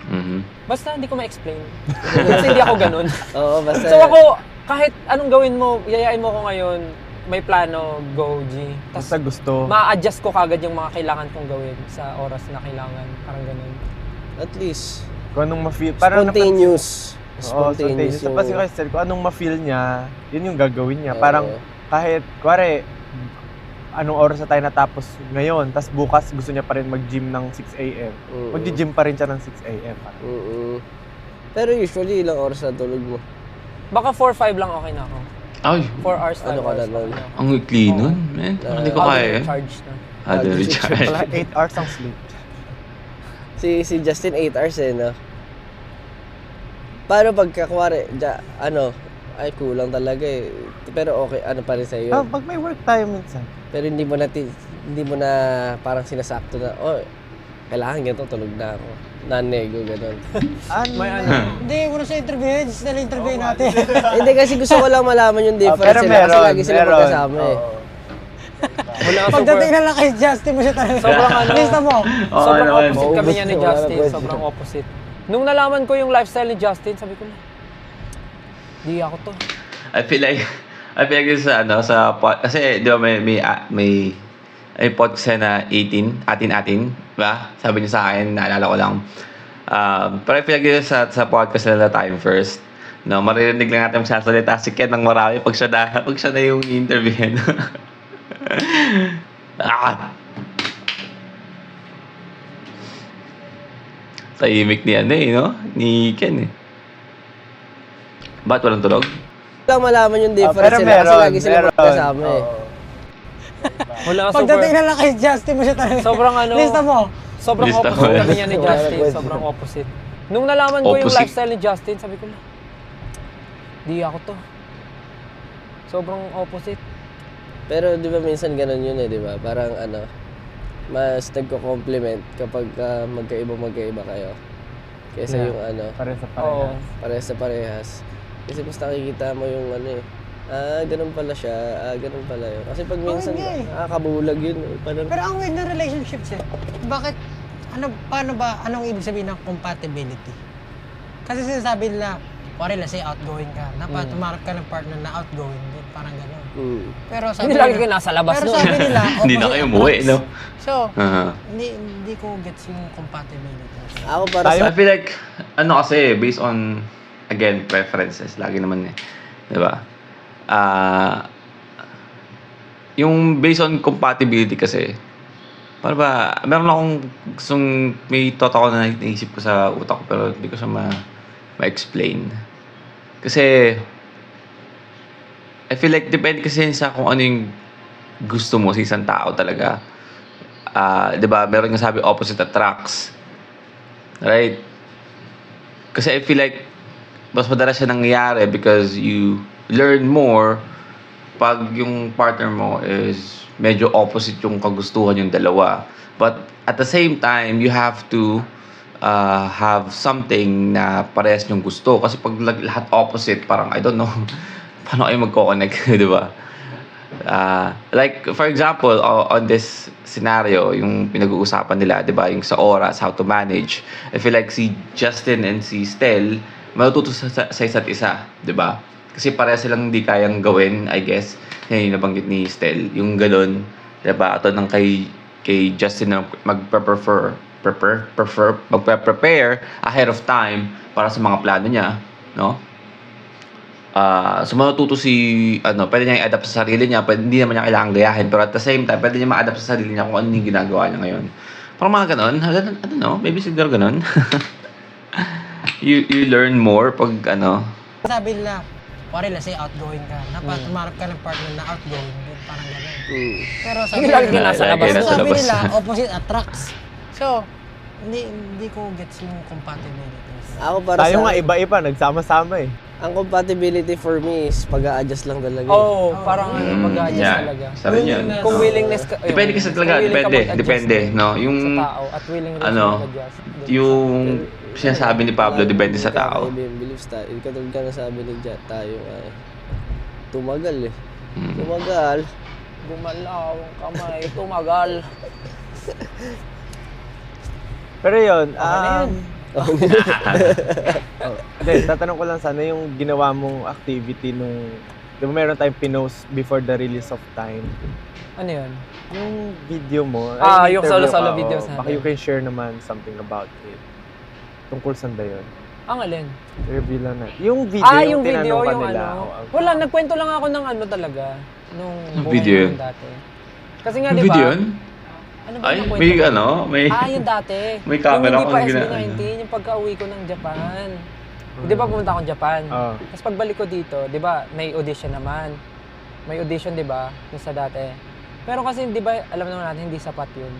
Mhm. basta hindi ko ma-explain. Kasi hindi ako ganun. Oo, basta... So ako, kahit anong gawin mo, yayain mo ko ngayon, may plano, go, G. Basta Tapos gusto. ma-adjust ko kagad yung mga kailangan kong gawin sa oras na kailangan. Parang ganun. At least, Kung anong ma-feel. Parang spontaneous. Oo, spontaneous. yung... Tapos kasi kung anong ma-feel niya, yun yung gagawin niya. Oo. Parang kahit, kuwari, anong oras na tayo natapos ngayon, tapos bukas gusto niya pa rin mag-gym ng 6 a.m. Mag-gym pa rin siya ng 6 a.m. Pero usually, ilang oras na tulog mo? Baka 4-5 lang okay na ako. Ay, 4 hours, 5 Ano ka hours. na nun? okay na ako. ang weekly nun, man. Hindi ko How kaya, eh. charge na. Had to recharge. Wala, 8 hours ang sleep. Si Justin 8 hours no? Paano pagka, kuwari, ay kulang talaga eh. Pero okay, pa rin sa'yo yun? Pag may work tayo minsan. Pero hindi mo na parang sinasakto na, kailangan ganito, tulog na ako. Non-nego, gano'n. May Hindi, una sa interview, just na interview natin. Hindi kasi gusto ko lang malaman yung difference pero nila kasi meron, lagi sila meron. magkasama eh. Oo. Wala ka Pagdating na lang kay Justin mo siya talaga. Sobrang Lista mo. Sobrang naman. opposite kami niya ni Wala na Justin. pwede. Sobrang opposite. Nung nalaman ko yung lifestyle ni Justin, sabi ko na, di ako to. I feel like this sa kasi di ba may podcast na 18, atin, ba? Sabi niya sa akin, naalala ko lang. Pero I feel like this sa podcast nila Time First. No, maririnig lang natin magsasalita si Ken ng marami pag siya na yung interview. Tahimik ni no? Ni Ken eh. Ba't walang tulog? Lang malaman yung difference Pero nila kasi meron, lagi sila meron. magkasama eh. Oo. Wala ka Pagdating na lang kay Justin mo siya talaga. Sobrang Lista mo. Sobrang Lista opposite mo. kami niya ni Justin. Wala na Sobrang opposite. Nung nalaman ko yung Opposite. lifestyle ni Justin, sabi ko na, di ako to. Sobrang opposite. Pero di ba minsan ganun yun eh, di ba? Parang mas nagko-compliment kapag magkaiba kayo. Kesa Yeah. yung Pare sa Oo. parehas. parehas sa parehas. Kasi mas nakikita mo yung ganun pala siya, ganun pala yun. Kasi pag minsan, hindi eh. nakakabulag yun. Parang, Pero ang weird na relationships eh. Bakit, anong ibig sabihin ng compatibility? Kasi sinasabi nila, pare let's say outgoing ka, dapat tumarap ka ng partner na outgoing din, parang gano'n. Pero sabi Hindi lagi kayo nasa labas pero nun. sabi nila, Hindi na opposite kayo umuwi, attracts. no? So, Aha. hindi ko gets yung compatibility. ako para I sa... feel like, kasi, based on, again, preferences, lagi naman eh. Di ba? Yung based on compatibility kasi, para ba, meron akong may thought ako na naisip ko sa utak ko, pero hindi ko siya ma-explain. Kasi, I feel like, depende kasi sa kung ano yung gusto mo sa isang tao talaga. Di ba, meron nga sabi, opposite attracts. Right? Kasi I feel like mas madalas siya nangyayari because you learn more pag yung partner mo is medyo opposite yung kagustuhan yung dalawa. But at the same time, you have to have something na parehas yung gusto. Kasi pag lahat opposite, parang I don't know, paano kayo magko-connect, di ba? Like, for example, on this scenario, yung pinag-uusapan nila, di ba, yung sa oras, how to manage. I feel like si Justin and si Stel, matututo sa isa't isa, di ba? Kasi pareha silang hindi kayang gawin, I guess. Yan yung nabanggit ni Stel, yung galon, di ba? Ito ng kay Justin na magprepare ahead of time para sa mga plano niya, no? So matututo si, pwede niya i-adapt sa sarili niya, pwede, hindi naman niya kailangan gayahin, pero at the same time, pwede niya ma-adapt sa sarili niya kung ano yung ginagawa niya ngayon. Parang mga ganon, I don't know, maybe siguro ganon. you learn more pag Sabi nila, pare let's say outgoing ka. Dapat tumarap ka ng partner na outgoing. Parang gano'n. Pero sabi Hindi lagi nila, nasa labas. nasa sabi labas. nila, opposite attracts. So, hindi ko gets yung compatibilities. Ako para Tayo sa nga iba-iba, nagsama-sama eh. ang compatibility for me is pag-a-adjust lang talaga. Oo, parang mag-a-adjust yeah, talaga. sabi niyan. Kung willingness ka, Depende kasi talaga, kung willing ka mag-adjust depende, no? sa Yung, tao at willing rin ano, siya mag-adjust. yung sinasabi ni Pablo, depende sa tao. Yung beliefs tayo. Katulad ka na sabi ni Jat, tayo ay tumagal eh. Tumagal. Gumalaw ang kamay, tumagal. Pero yun, na yun. Hindi, tatanong ko lang sana yung ginawa mong activity nung, di ba meron tayong pinost before the release of Time? Ano yun? Yung video mo, Ah, yung interview solo-solo ka, videos oo. natin. Baka you can share naman something about it. Tungkol saan ba yun? Ang alin? Review lang na. Yung video, Yung video, tinanong ka yung nila. ano. Oo. Wala, nagkwento lang ako ng ano talaga. Nung Yung buhay video namin dati. Kasi nga, Yung di ba? video yun? Ano ba Ay, yung may kwento? may... Yung dati. May camera yung hindi akong pa gina- SB19, yung pagka-uwi ko ng Japan. Di ba pumunta akong Japan? Oo. Tapos pagbalik ko dito, di ba, may audition naman. May audition, di ba, yung sa dati. Pero kasi, di ba, alam naman natin, hindi sapat yun.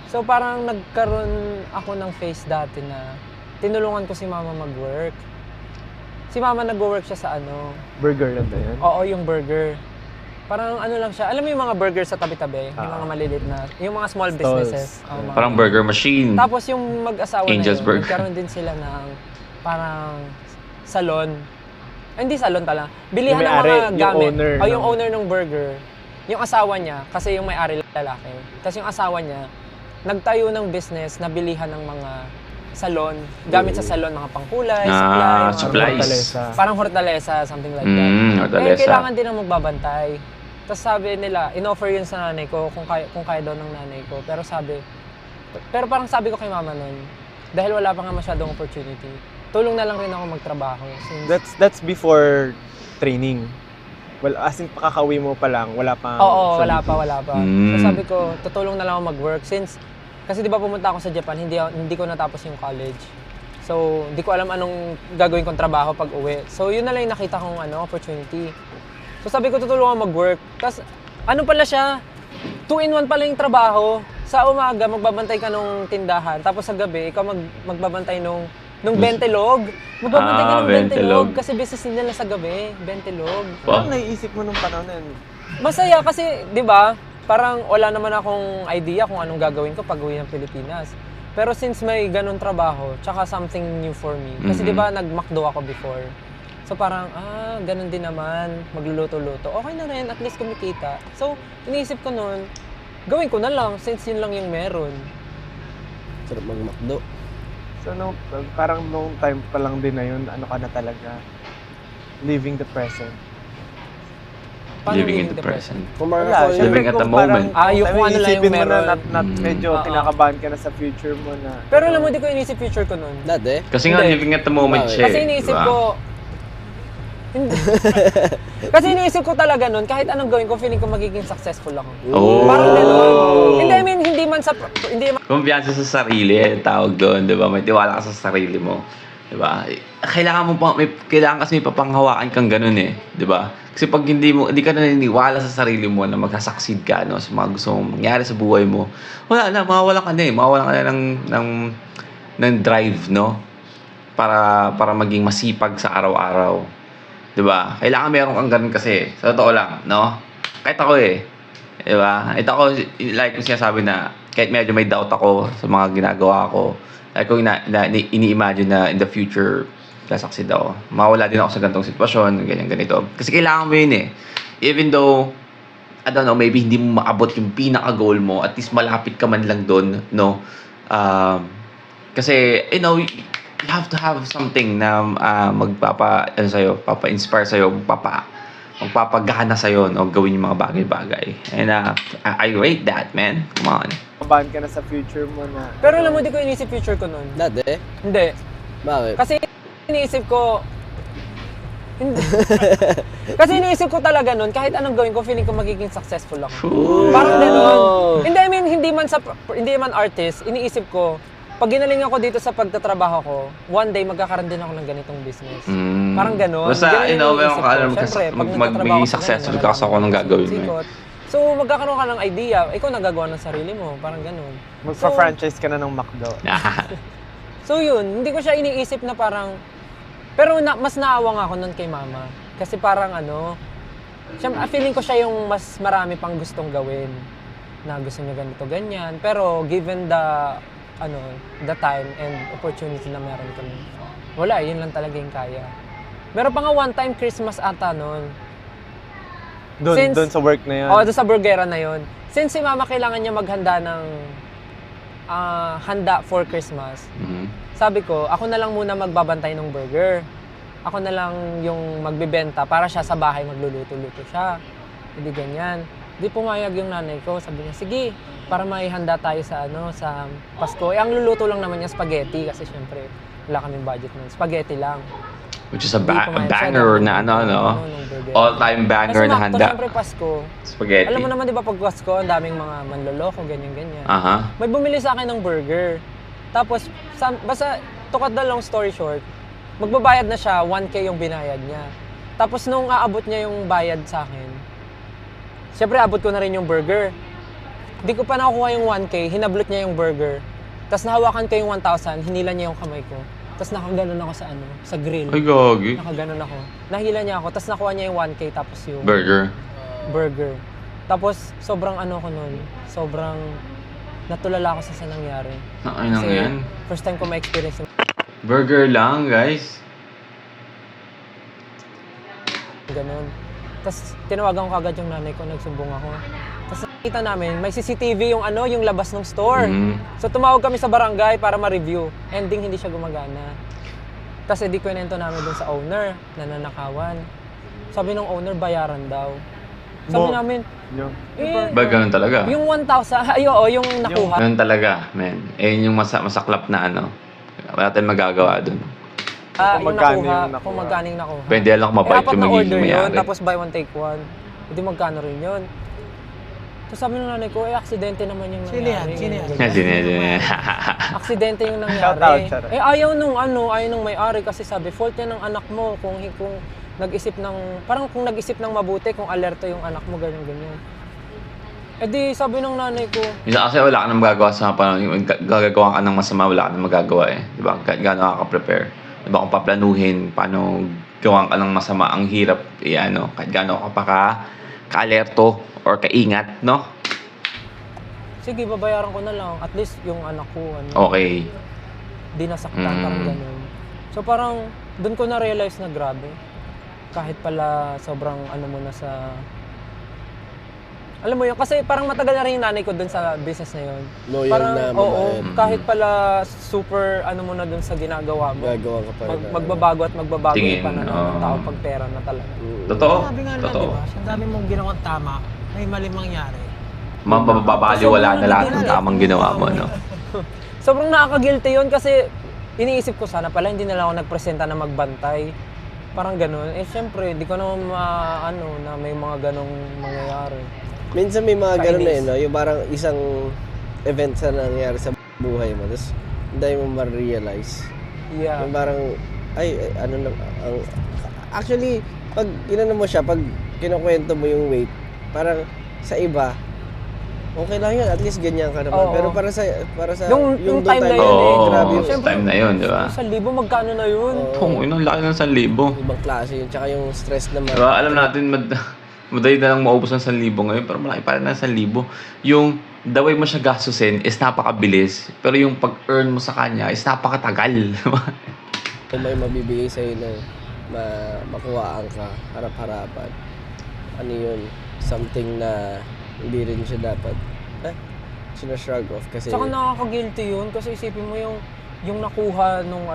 So parang nagkaroon ako ng phase dati na tinulungan ko si mama mag-work. Si mama nag-work siya sa ano. Burger lang ba yun? Oo, yung burger. Parang ano lang siya. Alam mo yung mga burger sa tabi-tabi? Yung Ah. mga maliliit na, yung mga small Stalls. businesses. Oo, mga Parang burger machine. Tapos yung mag-asawa Angel's na yun, Burger. nagkaroon din sila ng parang salon. Ay, hindi salon tala. Bilihan Yung ng mga may-ari, yung gamit. owner O yung ng- owner ng burger. Yung asawa niya, kasi yung may-ari lalaki. Tapos yung asawa niya, nagtayo ng business na bilihan ng mga salon. Gamit sa salon, mga pangkulay, supply, mga supplies. Fortaleza. parang hortaleza, something like that. Hortaleza. Kailangan din ng magbabantay. Tapos sabi nila, in-offer yun sa nanay ko kung kaya daw ng nanay ko. Pero parang sabi ko kay mama nun, dahil wala pa nga masyadong opportunity, tulong na lang rin ako magtrabaho. Since, That's before training. Well, as in, pakakawi mo pa lang, wala pa. oo, wala pa. So Mm. sabi ko, tutulong na lang ako mag-work. Kasi di ba pumunta ako sa Japan, hindi ko natapos yung college. So, hindi ko alam anong gagawin kong trabaho pag uwi. So, yun na lang yung nakita kong opportunity. So, sabi ko, tutulungan mag-work. Tapos, ano pala siya? 2-in-1 pala yung trabaho. Sa umaga, magbabantay ka nung tindahan. Tapos sa gabi, ikaw magbabantay nung bentelog. Magbabantay ka ng bentelog. bentelog. Kasi business nila sa gabi, bentelog. Ano naiisip mo nung panahon na yun? Masaya kasi, di ba, parang wala naman akong idea kung anong gagawin ko pag uwi ng Pilipinas. Pero since may ganun trabaho, tsaka something new for me. Kasi di ba, nag-McDo ako before. So parang, ganun din naman, magluluto-luto. Okay na rin, at least kumikita. So, iniisip ko nun, gawin ko na lang since yun lang yung meron. Sarap mag-McDo. So, parang nung time pa lang din na yun, ano ka na talaga? Living the present. Paano Living in the present. Kung mga Wala, ako, Living at the moment. Yung kung ano lang yung isipin mo meron. na medyo Oo. kinakabahan ka na sa future mo na. Pero alam mo, di ko inisip future ko nun. dati, Kasi nga, Hindi. living at the moment Bakit? siya. Kasi iniisip diba? ko, hindi. Kasi iniisip ko talaga nun, kahit anong gawin ko, feeling ko magiging successful ako. Oh. Parang gano'n. Hindi, I mean, hindi Kumpiyansa sa sarili, tawag doon, di ba? May tiwala ka sa sarili mo. Di ba? Kailangan kasi may papanghawakan kang ganun eh. Di ba? Kasi pag hindi ka naniniwala sa sarili mo na magsa-succeed ka sa mga gusto mong mangyari sa buhay mo, wala na, mawawalan ka na eh. Mawawalan ka na ng drive, no? Para maging masipag sa araw-araw. Di ba? Kailangan meron kang ganun kasi. Sa totoo lang, no? Kahit ako eh. Di ba? Ito ako, like yung sinasabi na, kahit medyo may doubt ako sa mga ginagawa ko, like kung ini-imagine na in the future, sasucceed ako. Mawala din ako sa ganitong sitwasyon, ganito. Kasi kailangan mo yun eh. Even though, I don't know, maybe hindi mo maabot yung pinaka-goal mo, at least malapit ka man lang doon, no? Kasi, you know, you have to have something na papa-inspire sa'yo, magpapagana sa'yo, no? Gawin yung mga bagay-bagay. And I rate that, man. Come on. Kinakabahan ka na sa future mo na. Pero alam mo, di ko inisip future ko nun. dati, Hindi. bakit? Kasi iniisip ko, Hindi. Kasi iniisip ko talaga nun, kahit anong gawin ko, feeling ko magiging successful ako. Parang gano'n. Hindi, I mean, hindi man artist, iniisip ko, pag ginaling ako dito sa pagtatrabaho ko, one day magkakaroon din ako ng ganitong business. Parang gano'n. Basta, Ganun yung meron iniisip ka alam ko. Siyempre, pag nagtatrabaho magiging ka sa successful ganun, ka sa kung anong gagawin mo. sikot. So, magkakaroon ka ng idea, ikaw nagagawa ng sarili mo, parang gano'n. Magpa-franchise ka na ng McDo. So yun, hindi ko siya iniisip na parang, pero mas naawa nga ako nun kay mama. Kasi parang feeling ko siya yung mas marami pang gustong gawin. Na gusto niya ganito, ganyan. Pero given the time and opportunity na meron kami, wala, yun lang talaga yung kaya. Meron pa nga one time Christmas ata nun. Doon sa work na yun. Oo, doon sa burgera na yun. Since si mama kailangan niya maghanda ng handa for Christmas, sabi ko, ako na lang muna magbabantay ng burger. Ako na lang yung magbibenta para siya sa bahay magluluto-luto siya. Hindi ganyan. Di pumayag yung nanay ko. Sabi niya, sige, para maihanda tayo sa sa Pasko. Ang luluto lang naman niya spaghetti kasi syempre wala kaming budget nun. Spaghetti lang. Which is a Hindi pumayag siya banger dahil na ng burger. all-time banger Kasi na Macdo, handa. syempre Pasko. Spaghetti. Alam mo naman di ba pag Pasko, ang daming mga manloloko, ganyan-ganyan. Aha. May bumili sa akin ng burger. Tapos, basta, to cut the long story short, magbabayad na siya, 1K yung binayad niya. Tapos nung aabot niya yung bayad sa akin, siyempre abot ko na rin yung burger. Hindi ko pa nakukuha yung 1K, hinablot niya yung burger. Tapos nahawakan ko yung 1,000, hinila niya yung kamay ko. Tapos nakaganon ako sa grill. Ay, gagi. Nakaganon ako. Nahila niya ako, tapos nakuha niya yung 1K, tapos yung burger. Tapos sobrang ko nun, sobrang natulala ako sa nangyari. Ay, nang yan. First time ko ma-experience yung Burger lang, guys. ganun. Tapos tinawagan ko agad yung nanay ko, nagsumbong ako. Tapos nakita namin, may CCTV yung yung labas ng store. So tumawag kami sa barangay para ma-review. Ending, hindi siya gumagana. Tapos edi kwento namin dun sa owner, na nanakawan. Sabi ng owner, bayaran daw. Sabi namin, Ba, ganun talaga? yung 1,000, yung nakuha. Ganun talaga, man. Yun yung masaklap na Wala tayong magagawa dun. Yung magkano nakuha, yung nakuha. kung magkano yung nakuha. Pwede lang mabait apat yung na magiging order yun, mayari. tapos buy one take one. Hindi magkano rin yun. Tapos sabi ng nanay ko, aksidente naman yung Sino yan? nangyari. Sino yan? Sine. Aksidente yung nangyari. Shout out, Sarah. Ayaw nung may-ari kasi sabi, fault yan ng anak mo kung nag-isip kung nag-isip ng mabuti, kung alerto yung anak mo, ganyan. Eh di, sabi ng nanay ko, Minsan kasi wala ka nang magagawa sa panahon. Yung gagawa ka ng masama, wala ka nang magagawa eh. Di ba? Gaano ka prepare. Di ba? Kung paplanuhin, paano gawa ka ng masama, ang hirap, kahit gaano ka pa ka-alerto or kaingat, no? sige, babayaran ko na lang. At least yung anak ko, Okay. di nasaktan, parang ganun. So parang, doon ko na-realize na grabe. Kahit pala sobrang mo na sa... Alam mo yun, kasi parang matagal na rin yung nanay ko doon sa business na yun. Loyal Parang, na oo, mabait. kahit pala super mo na doon sa ginagawa mo. Gagawa ka pa rin. Magbabago at magbabago Tingin, yung pananaw ng oo. tao pag pera na talaga. Totoo. Sabi nga nila, Totoo. di ba? Ang dami mong ginawang tama, may mali mangyari. Mababaliwala na lahat ng tamang ginawa mo, no? Sobrang nakaka-guilty yun kasi iniisip ko sana pala hindi na lang ako nagpresenta na magbantay. Parang ganun. Eh syempre, di ko naman na may mga ganong mangyayari. Minsan may mga ganun Kainis. no? Yung parang isang event sa nangyari sa buhay mo. Tapos, hindi mo ma-realize. Yeah. Yung parang, actually, pag mo siya, pag kinukwento mo yung weight, parang sa iba, okay lang yun, at least ganyan ka naman. Oo. Pero para sa Yung doon time na tayo- yun eh. Oo, grabe yun. Siyempre, time na yun, di ba? 1,000, magkano na yun? Kung inong laki ng 1,000. Ibang klase yun, tsaka yung stress naman. Diba, alam natin, madali na lang maubos ng 1,000 ngayon, pero malaki pa rin ng 1,000. Yung the way mo siya gastusin is napakabilis, pero yung pag-earn mo sa kanya is napakatagal. Kung may mabibigay sa'yo na makuhaan ka, harap-harapan, ano yun, something na hindi rin siya dapat, sinashrug off kasi... Tsaka nakaka-guilty yun kasi isipin mo yung nakuha nung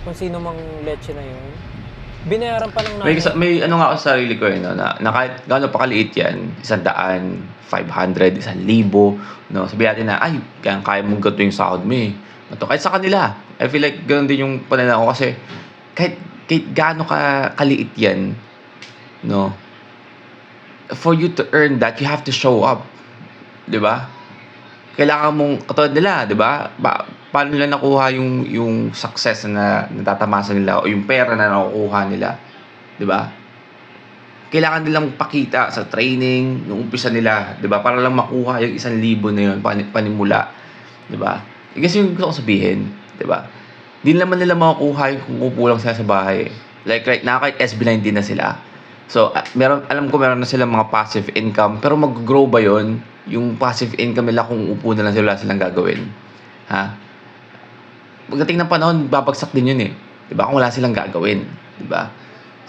kung sino mang leche na yun. Binayaran pa ng nanay. may ano nga ako sa sarili ko no, na kahit gaano pa kaliit yan, 100, 500, 1,000, no, sabihin natin na, ay, kaya mong gato yung sahod mo eh. Kahit sa kanila, I feel like ganoon din yung pananaw ko kasi kahit kahit gaano kaliit yan, no? For you to earn that, you have to show up. Di ba? Kailangan mong, katulad nila, di ba? Paano nila nakuha yung success na natatamasa nila o yung pera na nakukuha nila? Di ba? Kailangan nilang pakita sa training, nung umpisa nila, di ba? Para lang makuha yung 1,000 na yun, panimula. Di ba? Kasi yung gusto kong sabihin, di ba? Di naman nila makukuha yung kung upo lang sila sa bahay. Like right now, kahit SB19 na sila. So, alam ko meron na silang mga passive income, pero mag-grow ba yon yung passive income nila kung upo na lang sila, wala silang gagawin? Ha? Pagdating ng panahon, babagsak din yun eh. Di ba? Kung wala silang gagawin. Di ba?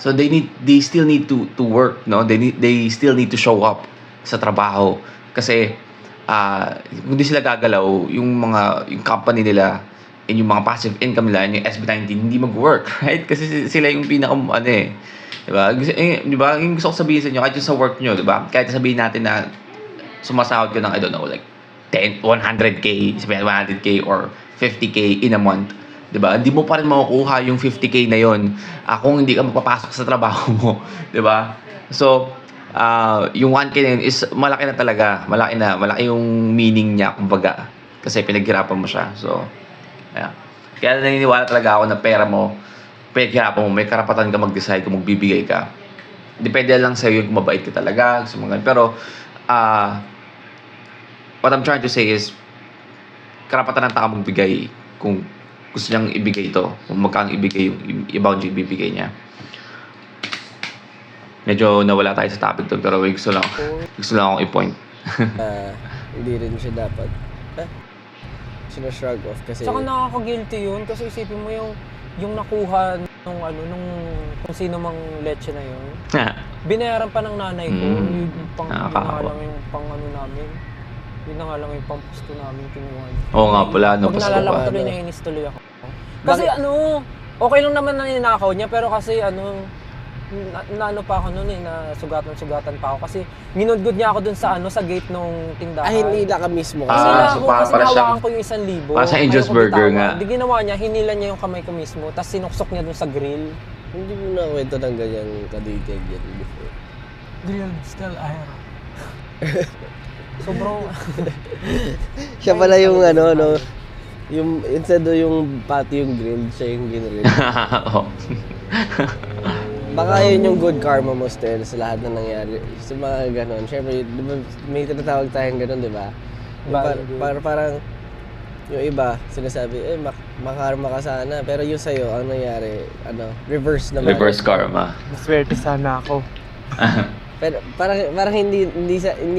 So they still need to work, no? They still need to show up sa trabaho kasi kung di sila gagalaw, yung company nila and yung mga passive income nila, yung SB19 hindi mag-work, right? Kasi sila yung pinaka di ba? Di ba? Yung gusto ko sabihin sa inyo, kahit yung sa work nyo, di ba? Kahit sabihin natin na sumasahod ka ng, I don't know, like 100K, 100K or 50K in a month. Diba? Hindi mo pa rin makukuha yung 50K na yon kung hindi ka magpapasok sa trabaho mo. Diba? So, yung 1K na yun is malaki na talaga. Malaki yung meaning niya, kumbaga. Kasi pinaghirapan mo siya. So, yeah. Kaya naniniwala talaga ako na pera mo, pinaghirapan mo, may karapatan ka mag-decide kung magbibigay ka. Depende lang sa'yo kung mabait ka talaga. Pero, what I'm trying to say is, karapatan ng tao magbigay kung gusto niyang ibigay ito, kung magkano ibigay yung ibang ibibigay niya. Medyo nawala tayo sa topic doon, pero gusto lang akong i-point. Hindi rin siya dapat. Sinashrug off kasi... Saka nakaka-guilty yun kasi isipin mo yung nakuha nung kung sino mang leche na yun. Binayaran pa ng nanay ko. Yun na nga lang yung pang namin. Yun na nga lang yung pampusto namin kinuha. Oo nga pala, no? Pag nalala ko tuloy, nahinis tuloy ako. Kasi okay lang naman na ninakaw niya, pero kasi naano pa ako noon nasugatan pa ako. Kasi ginudgod niya ako dun sa gate nung tindahan. Ay, hinila ka mismo. Kasi so kasi para nahawakan ko yung 1,000. para sa Angel's Burger nga. Hindi ginawa niya, hinila niya yung kamay ko mismo, tapos sinuksok niya dun sa grill. Hindi mo na kwento ng ganyang kadidig yan before. Grill, still iron. Sobrang... Siya pala yung yung instead of yung patty yung grill, siya yung ginrill. Oo. Baka yun yung good karma mo still sa lahat na nangyari. Sa mga ganon. Siyempre, di ba, may tinatawag tayong ganon, di ba? Parang yung iba, sinasabi, makarma ka sana. Pero yung sa'yo, ang nangyari, reverse naman. Reverse karma. Maswerte sana ako. Pero parang hindi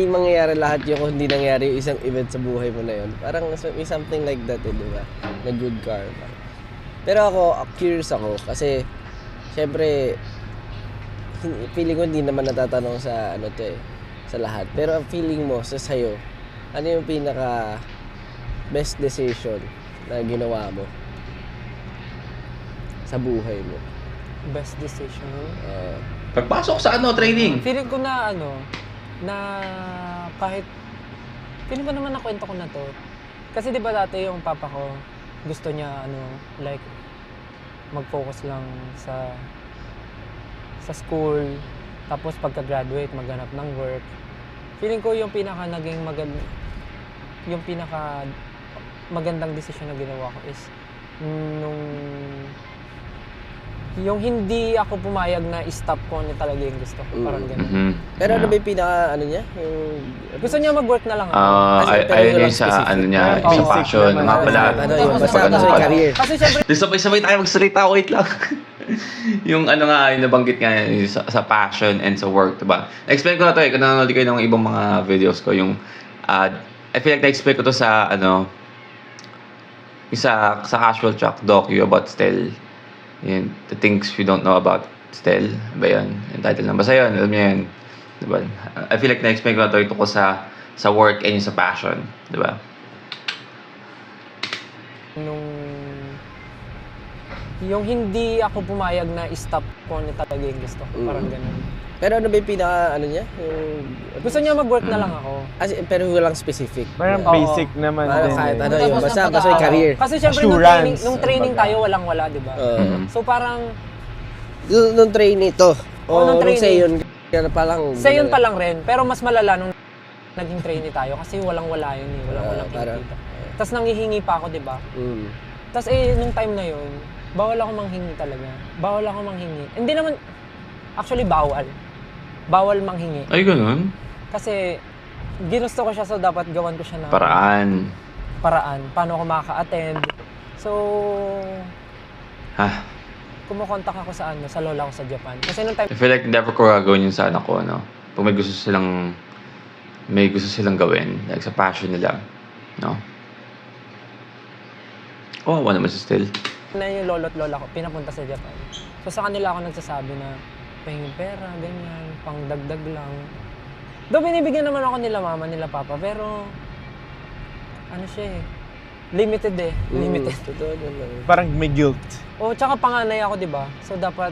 mangyayari lahat yun kung hindi nangyari yung isang event sa buhay mo na yun. Parang may something like that di ba? Na good karma. Pero ako, curious ako kasi syempre feeling ko hindi naman natatanong sa sa lahat. Pero ang feeling mo sa'yo, ano yung pinaka best decision na ginawa mo sa buhay mo? Best decision? Pagpasok sa training. Feeling ko na na kahit feeling ko naman nakwento ko na to. Kasi 'di ba dati yung papa ko gusto niya like mag-focus lang sa school, tapos pagka-graduate maghanap ng work. Feeling ko yung pinaka magandang desisyon na ginawa ko is yung hindi ako pumayag na i-stop ko ano talaga yung gusto ko. Parang gano'n. Mm-hmm. Pero ano ba yung pinaka niya? Gusto niya mag-work na lang ako. Ayun yung sa niya, sa passion. Nga pala. Basta career. Kasi syempre, Sabay-sabay tayo magsalita, wait lang. yung yung nabanggit nga sa passion and sa work, diba? Na-explain ko na to kung nanonood kayo ng ibang mga videos ko, yung I feel like na-explain ko to sa sa Casual Truck docu about Stel. Yun, the things you don't know about Stel. Ba yun? Yung title lang. Basta yun, alam niyo yun. Diba? I feel like na-explain ko na ito ko sa work and yung sa passion. Diba? yung hindi ako pumayag na i-stop ko ano talaga yung gusto ko. Parang gano'n. Pero ano ba yung pinaka niya? Gusto niya mag-work na lang ako. Pero walang specific. Parang Oo. basic naman din. Kahit eh. ano yun. Basta yung career. Kasi syempre Assurance, nung training kumbaga. tayo walang-wala, di ba? So parang Nung trainee to. Oo, nung trainee. Seyon ka pa lang. Seyon pa lang rin, pero mas malala nung naging trainee tayo kasi walang-wala yun eh. Walang parang- kinikita. Tapos nanghihingi pa ako, di ba? Mm. Tapos nung time na yun, bawal ako manghingi talaga. Bawal ako manghingi. Hindi naman, actually bawal. Bawal manghingi. Ay, ganun. Kasi ginusto ko siya so dapat gawan ko siya ng Paraan. paano ako makaka-attend. So, Ha? kumukontak ako sa lola ko sa Japan. Kasi nung time, I feel like never ko gagawin yun sa anak ko, no? Pag may gusto silang gawin, like sa passion nila, no? Kawawa naman si Stel. na yung lolo at lola ko, pinapunta sa Japan. So sa kanila ako nagsasabi na pahingin pera, ganyan, pang dagdag lang. Though binibigyan naman ako nila mama, nila papa, pero ano siya eh, limited eh, limited. Totoo naman. Parang may guilt. O tsaka panganay ako, di ba? So dapat,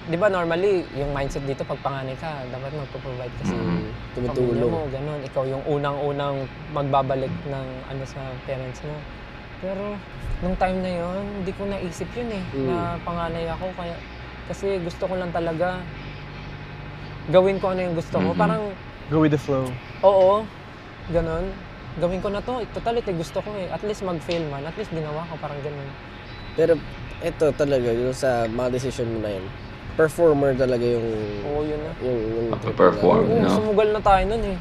di ba normally, yung mindset dito pag panganay ka, dapat magpo-provide kasi pamilya Tumutulong. mo, ganun. Ikaw yung unang-unang magbabalik ng ano sa parents mo. Pero nung time na yon, hindi ko naisip yun eh, na panganay ako. Kasi gusto ko lang talaga gawin ko ano yung gusto ko. Parang, Go with the flow. oo, ganun. Gawin ko na to. Total, gusto ko eh. At least mag-fail man. At least ginawa ko, parang ganun. Pero ito talaga, yung sa mga decision mo na yun, performer talaga yung... Oo, yun na. yung Magpa-perform. Oo, No? sumugal na tayo nun eh.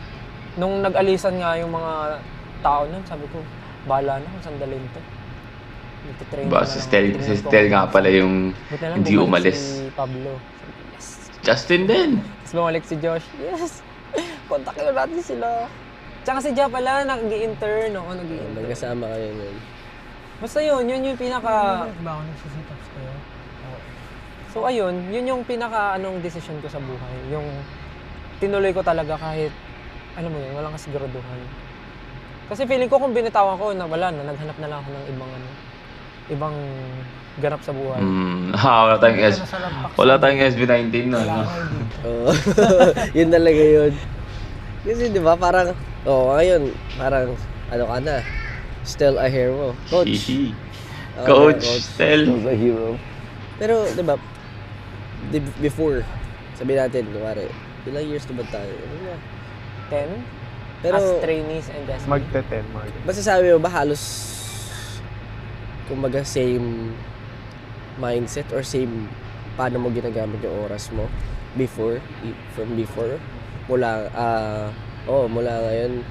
Nung nag-alisan nga yung mga tao nun, sabi ko, bahala na kung saan dalhin to. Nagtitrain Ba, na si lang Stel, ako. si Stel nga pala yung Buti na lang hindi bumalik umalis. Si Pablo. Sabi, yes. Justin din. Tapos bumalik si Josh. Yes. Kontakin natin sila. Tsaka si Ja pala, nag-i-intern. Ako nag-i-intern. Magkasama kayo nun. Basta yun yung pinaka... Ba ako nagsisitops kayo? So ayun, yun yung pinaka anong decision ko sa buhay. Yung tinuloy ko talaga kahit, alam mo yun, walang kasiguraduhan. Kasi feeling ko kung binitawan ko na wala na, naghanap na lang ako ng ibang ganap sa buhay. Wala tayong SB19 no. Wala no? ko hindi. Oo. Yun talaga yun. Kasi di ba parang, ngayon, parang, ano ka na, still a hero. Coach. Hihi. Oo, Coach Stel. Still a hero. Pero, di ba, before, sabi natin, kumari, ilang years na ba tayo? Ano na? 10? Pero, As trainees and desperate. Magte-10. masasabi mo ba halos, kumbaga, same mindset or same paano mo ginagamit yung oras mo before, from before? Mula ngayon.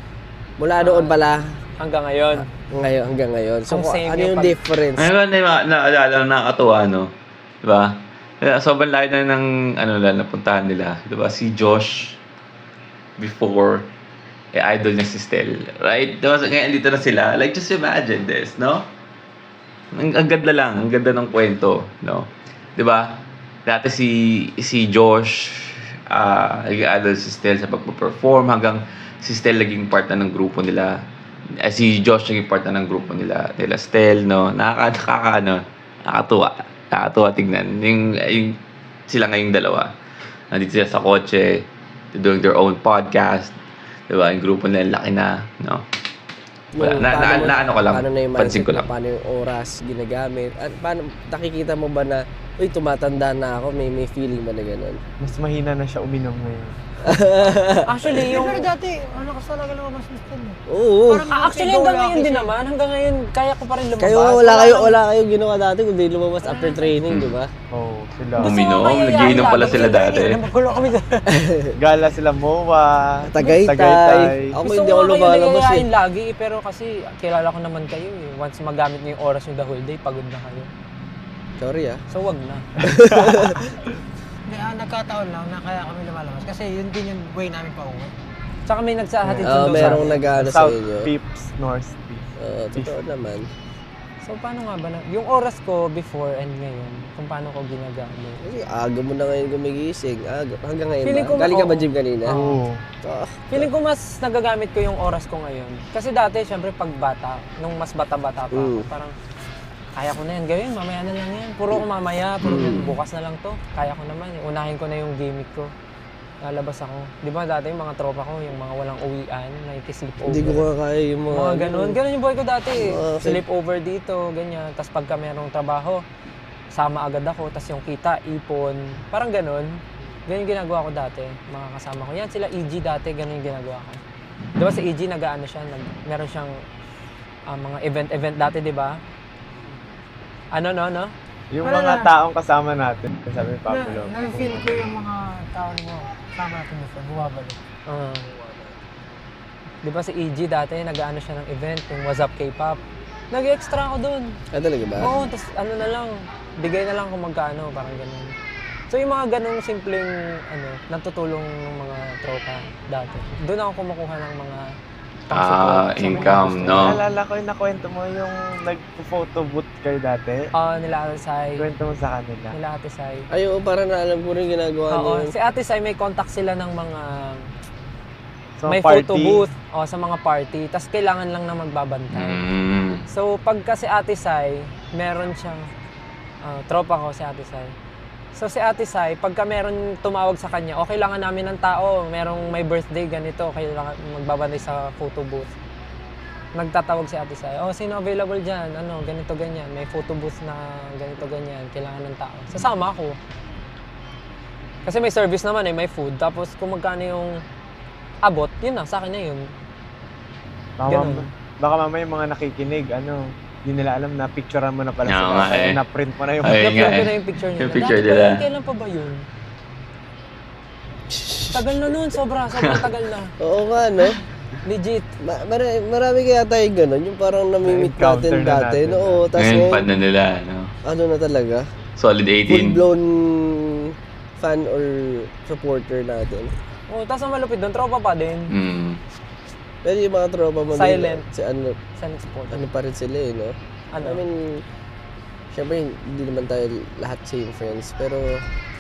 Mula noon pala, Hanggang ngayon. hanggang ngayon. So, Ang same ano yung yung difference? Ngayon naalala nakakatuwa no. 'Di ba? Kaya sobrang layo na ng napuntahan nila, 'di ba? Si Josh before idol niya si Stel, right? Diba? Ngayon dito na sila. Like, just imagine this, no? Ang ganda lang. Ang ganda ng kwento, no? Diba? Dati si Josh, naging idol si Stel sa pagpa-perform hanggang si Stel naging part na ng grupo nila. Si Josh naging part na ng grupo nila Stel, no? Nakakatuwa. Nakakatuwa tingnan. Yung sila ngayong dalawa. Nandito sila sa kotse, doing their own podcast. Diba? Yung grupo nila laki na, no? Wala, ano ko lang, paano na yung pansin mindset ko lang. mo, paano yung oras ginagamit? At paano, nakikita mo ba na, uy, tumatanda na ako, may feeling ba na gano'n? Mas mahina na siya uminom ngayon. Actually, yung... Pero dati, ano kasi talaga lumabas ng stem eh. Oo. Actually, hanggang ngayon din naman. Hanggang ngayon, kaya ko pa rin lumabas. Kayo, wala kayong ginawa dati kundi lumabas after training, di ba? Oh, sila. Uminom, nagiinom pala sila dati. Magulo kami doon. Gala sila MOA. Tagaytay. Ako hindi ako lumalabas eh. Gusto lagi pero kasi kilala ko naman kayo eh. Once magamit niyo yung oras yung the whole day, pagod na kayo. Sorry ah. So wag na. Hindi, nagkataon lang na kaya kami lumalabas. Kasi yun din yung way namin pa uwi. Tsaka may nagsahatid sundo sa Merong amin. nag-ano sa South inyo. Peeps, North Peeps. Totoo naman. So paano nga ba na? Yung oras ko before and ngayon, kung paano ko ginagamit. Kasi aga mo na ngayon gumigising. Hanggang ngayon Feeling ba? ko- Galing ka ba oo. gym kanina? Oo. Feeling ko mas nagagamit ko yung oras ko ngayon. Kasi dati, syempre, pag bata, nung mas bata-bata pa ako, parang, kaya ko na yan gawin, mamaya na lang yan. Puro ko mamaya, bukas na lang to. Kaya ko naman, unahin ko na yung gimmick ko. Lalabas ako. Di ba dati yung mga tropa ko, yung mga walang uwian, nakikisleep over. Hindi ko kaya yung mga... Mga ganun. Ganun yung boy ko dati. Okay. Sleep over dito, ganyan. Tapos pagka merong trabaho, sama agad ako, tas yung kita, ipon, parang ganun. Ganun yung ginagawa ko dati, mga kasama ko. Yan sila EG dati, ganun yung ginagawa ko. Di ba si EG nag-ano siya, meron siyang mga event dati, di ba? Ano? Yung Wala mga na. taong kasama natin, sabi ni Pablo. Na-feel ko yung mga tao mo. Sama natin before, bumabalik. Di ba si EG dati, nag-ano siya ng event, yung What's Up K-pop. Nag-extra ako dun. Ah, talaga ba? Oo, tas ano na lang, bigay na lang kung magkano, parang ganun. So yung mga ganung simpleng, natutulong ng mga tropa dati. Doon ako kumukuha ng mga pang-support sa mga Income, gusto. no? Naalala ko yung nakwento mo yung nag-photo booth kayo dati. Nila Ate Sai. Kwento mo sa kanila. Nila Ate Sai. Ay, oo, parang naalam ko rin ginagawa Oo, niyo. si Ate Sai may contact sila ng mga So, may party. photo booth sa mga party. Tapos kailangan lang na magbabantay. Mm. So pagka si Ate Sai, meron siyang tropa ko si Ate Sai. So si Ate Sai, pagka meron tumawag sa kanya, okay kailangan namin ng tao, merong may birthday ganito, kailangan magbabantay sa photo booth. Nagtatawag si Ate Sai, sino available dyan? Ano, ganito ganyan, may photo booth na ganito ganyan, kailangan ng tao. Sasama ako. Kasi may service naman may food. Tapos kung magkano yung abot, yun na, sa akin na yun. Ganun. Baka mamaya yung mga nakikinig, hindi nila alam na picturean mo na pala Oo sila. nga eh. Na-print mo na yung Ayun nga Napload ko eh. na yung picture nila. Yung picture Dati nila. pa yun, kailan pa ba yun? Tagal na nun, sobrang tagal na. Oo nga, no? Legit. Marami kaya tayo ganun, yung parang namimit Na-encounter natin na dati. natin. Oo, tas Ngayon, fan na nila, no? ano na talaga? Solid 18. Full-blown fan or supporter natin. Tapos ang malupit doon, tropa pa din. Mm. Pero yung mga tropa mo Silent. si ano Silent support. pa rin sila no? Ano? I mean, syempre hindi naman tayo lahat same friends, pero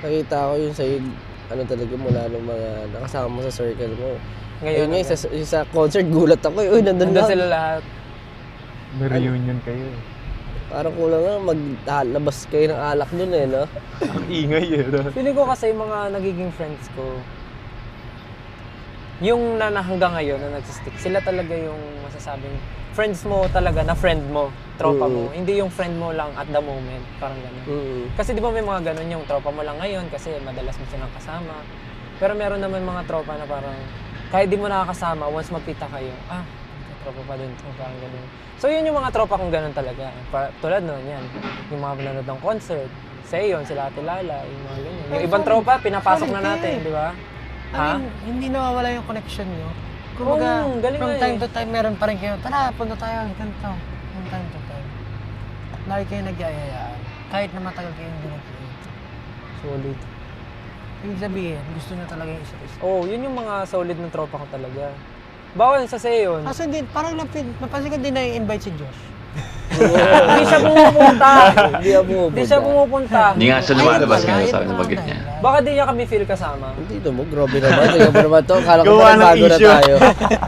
nakita ko yung sa'yo, talaga mula ng mga nakasama mo sa circle mo. Ngayon, Ayun nga, sa concert, gulat ako uy, nandun nandun lang. sila lahat. May reunion kayo. Parang kulang nga, maglabas kayo ng alak dun no? Ang ingay no? Feeling ko kasi yung mga nagiging friends ko, yung na hanggang ngayon na nagsistick, sila talaga yung masasabing friends mo talaga na friend mo, tropa mo. Hindi yung friend mo lang at the moment, parang gano'n. Kasi di ba may mga gano'n yung tropa mo lang ngayon kasi madalas mo silang kasama. Pero meron naman mga tropa na parang kahit di mo nakakasama, once magkita kayo, tropa pa din to, parang gano'n. So yun yung mga tropa kong gano'n talaga. Tulad nun, yan. Yung mga pinanood ng concert, sa yun, sila Ate Lala, yung mga ganyan. Yung ibang tropa, pinapasok na natin, di ba? I mean, hindi nawawala yung connection nyo. Kumbaga, galing from nga time eh. to time, meron pa rin kayo, tara, punta tayo, ganito. From time to time. Lagi kayo nagyayayaan. Kahit na matagal kayo hindi nag-create. Solid. Ibig sabihin, gusto nyo talaga yung isa't isa. Yun yung mga solid ng tropa ko talaga. Bawal sa Seyon. Kaso din, parang napansin ko din na i-invite si Josh. Hindi siya pumupunta. Hindi siya pumupunta. Hindi nga siya lumalabas Ayun ngayon pala, sa yun bagit pala niya. dahilan. Baka di niya kami feel kasama. Hindi mo, grabe naman. Tingnan mo naman to. Kala ko Gawa parang ng bago na issue. tayo.